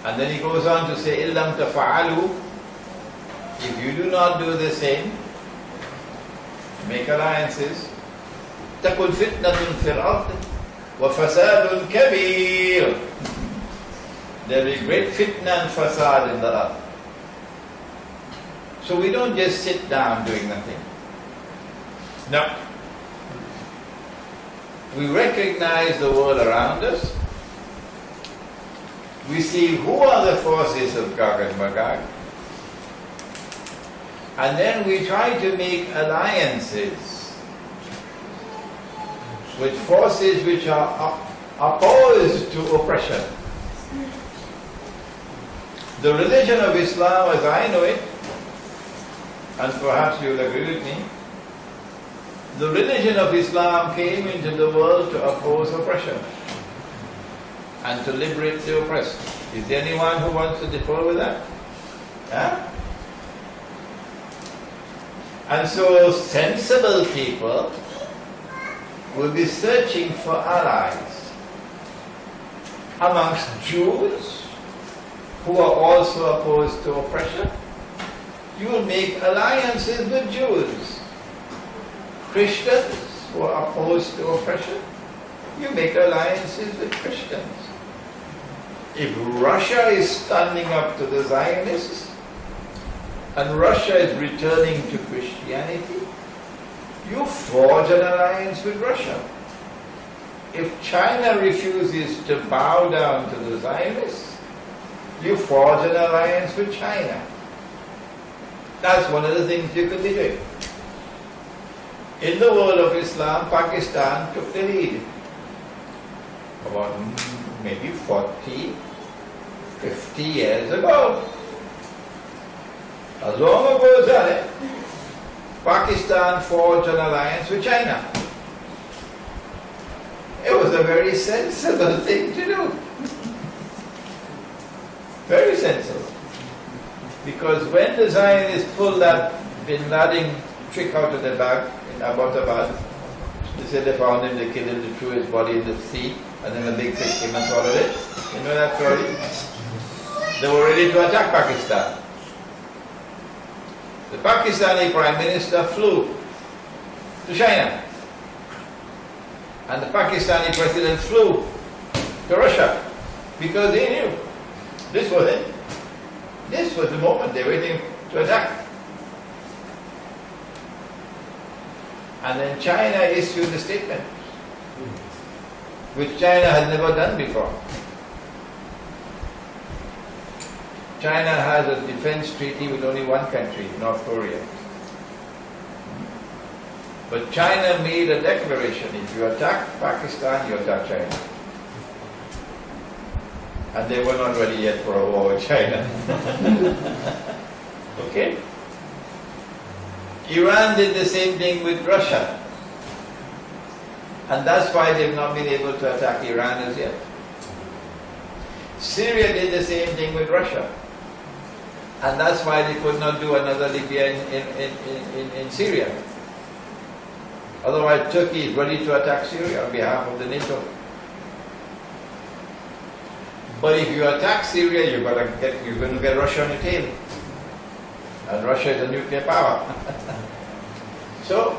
S3: And then He goes on to say, إِلَّمْ تَفَعَلُوا, if you do not do the same, make alliances, تَكُنْ فِتْنَةٌ فِي الْأَرْضِ وَفَسَادٌ كَبِيرٌ. There will be great fitna and fasad in the earth. So we don't just sit down doing nothing. No. We recognize the world around us. We see who are the forces of Gog and Magog. And then we try to make alliances with forces which are opposed to oppression. The religion of Islam, as I know it, and perhaps you will agree with me, the religion of Islam came into the world to oppose oppression and to liberate the oppressed. Is there anyone who wants to differ with that? Huh? And so sensible people will be searching for allies amongst Jews who are also opposed to oppression. You will make alliances with Jews. Christians who are opposed to oppression, you make alliances with Christians. If Russia is standing up to the Zionists and Russia is returning to Christianity, you forge an alliance with Russia. If China refuses to bow down to the Zionists, you forge an alliance with China. That's one of the things you could be doing. In the world of Islam, Pakistan took the lead. About maybe 40, 50 years ago. As long ago as that, Pakistan forged an alliance with China. It was a very sensible thing to do. Very sensible. Because when the Zionists pulled that Bin Laden trick out of the bag in Abbottabad, they said they found him, they killed him, they threw his body in the sea, and then a big fish came and swallowed it. You know that story? They were ready to attack Pakistan. The Pakistani Prime Minister flew to China. And the Pakistani President flew to Russia because they knew this was it. This was the moment they were waiting to attack. And then China issued a statement, which China had never done before. China has a defense treaty with only one country, North Korea. But China made a declaration, if you attack Pakistan, you attack China. And they were not ready yet for a war with China. Okay? Iran did the same thing with Russia. And that's why they've not been able to attack Iran as yet. Syria did the same thing with Russia. And that's why they could not do another Libya in Syria. Otherwise, Turkey is ready to attack Syria on behalf of the NATO. But if you attack Syria, you're going to get Russia on your tail. And Russia is a nuclear power. So,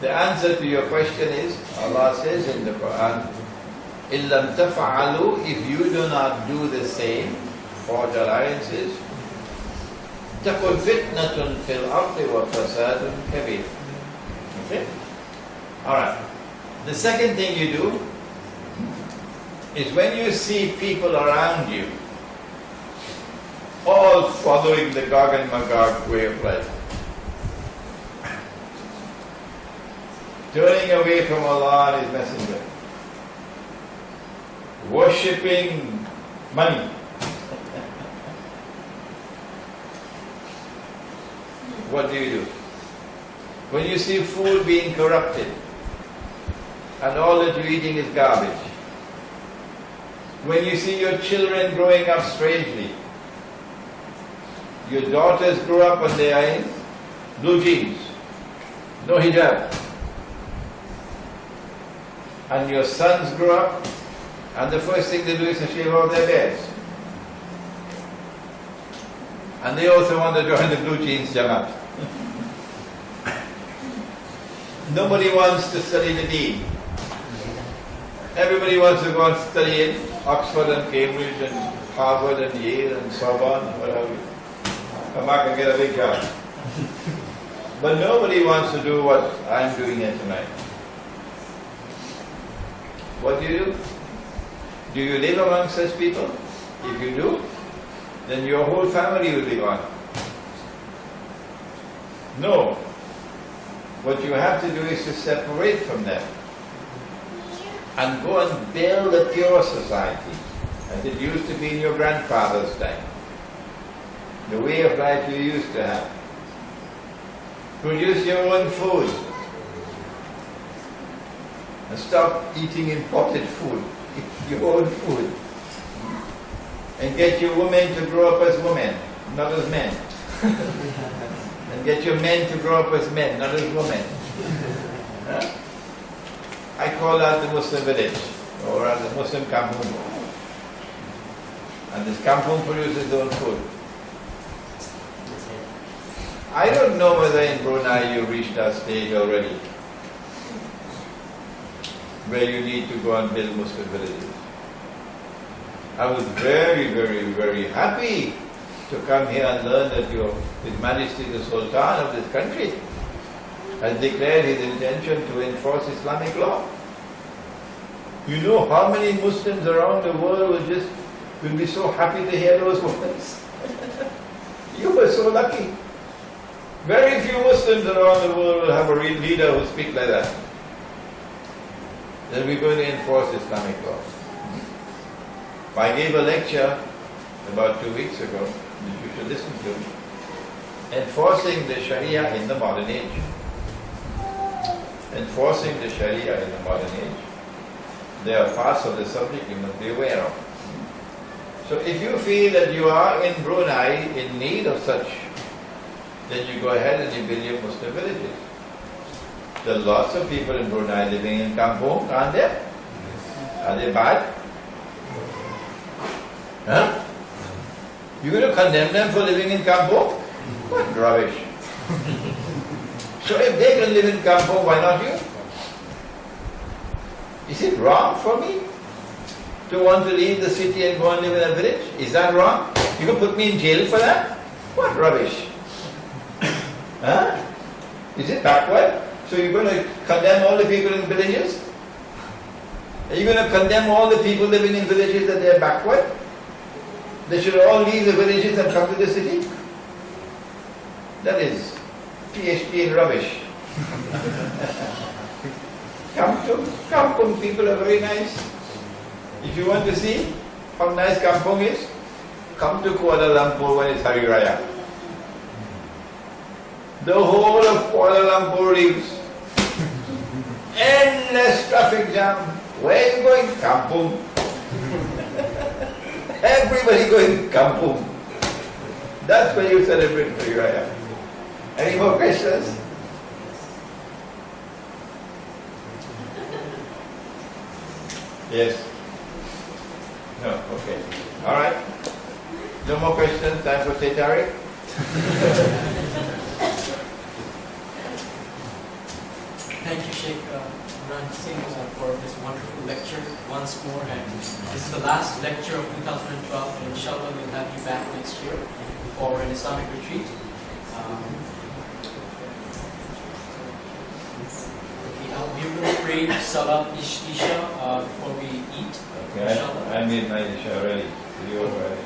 S3: the answer to your question is, Allah says in the Quran, إِلَّمْ تَفْعَلُوا, if you do not do the same, forge alliances, تَكُنْ فِتْنَةٌ فِي الْأَرْضِ وَفَسَادٌ كَبِيرٌ. Okay? Alright. The second thing you do is when you see people around you all following the Gog and Magog way of life, turning away from Allah and His Messenger, worshipping money, what do? When you see food being corrupted and all that you're eating is garbage, when you see your children growing up strangely, your daughters grow up and they are in blue jeans, no hijab, and your sons grow up and the first thing they do is to shave off their beards, and they also want to join the blue jeans Jamaat. Nobody wants to study the deen. Everybody wants to go and study in Oxford and Cambridge and Harvard and Yale and Sorbonne and whatever. Come back and get a big job. But nobody wants to do what I'm doing here tonight. What do? Do you live among such people? If you do, then your whole family will be gone. No. What you have to do is to separate from them and go and build a pure society as it used to be in your grandfather's time. The way of life you used to have. Produce your own food and stop eating imported food. Eat your own food. And get your women to grow up as women, not as men. And get your men to grow up as men, not as women. Huh? I call that the Muslim village, or the Muslim kampung. And this kampung produces its own food. I don't know whether in Brunei you reached that stage already, where you need to go and build Muslim villages. I was very, very, very happy to come here and learn that His Majesty the Sultan of this country has declared his intention to enforce Islamic law. You know how many Muslims around the world will be so happy to hear those words. You were so lucky. Very few Muslims around the world will have a real leader who speaks like that. Then we're going to enforce Islamic law. I gave a lecture about 2 weeks ago, which you should listen to, enforcing the Sharia in the modern age. Enforcing the Sharia in the modern age. There are parts of the subject you must be aware of. So if you feel that you are in Brunei in need of such, then you go ahead and you build your Muslim villages. There are lots of people in Brunei living in kampung, aren't there? Are they bad? Huh? You're going to condemn them for living in kampung? What rubbish. So if they can live in kampung, why not you? Is it wrong for me to want to leave the city and go and live in a village? Is that wrong? You can put me in jail for that? What rubbish. Huh? Is it backward? So you're going to condemn all the people in villages? Are you going to condemn all the people living in villages that they're backward? They should all leave the villages and come to the city? That is PhD in rubbish. Kampung people are very nice. If you want to see how nice kampung is, come to Kuala Lumpur when it's Hari Raya. The whole of Kuala Lumpur leaves. Endless traffic jam. Where are you going? Kampung. Everybody going kampung. That's where you celebrate Hari Raya. Any more questions? Yes? No? Okay. Alright. No more questions? Time for Teh Tarik?
S7: Thank you, Sheikh Imran Hosein, for this wonderful lecture once more. And this is the last lecture of 2012. And inshallah, we'll have you back next year for an Islamic retreat. We're going to pray Salat Isha before we eat.
S3: Okay, I made my Isha already. You already.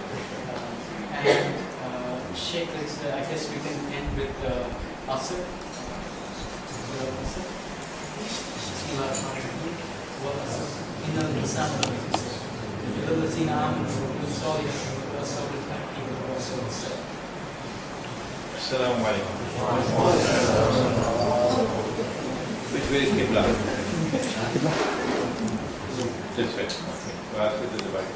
S7: And Sheikh, I guess we can end with Asr. إن الإنسان لفي خسر إلا الذين آمنوا وعملوا الصالحات وتواصوا بالحق وتواصوا بالصبر.
S3: Assalamu alaikum. Which way is Qibla? This way. Okay. So ask it to the right.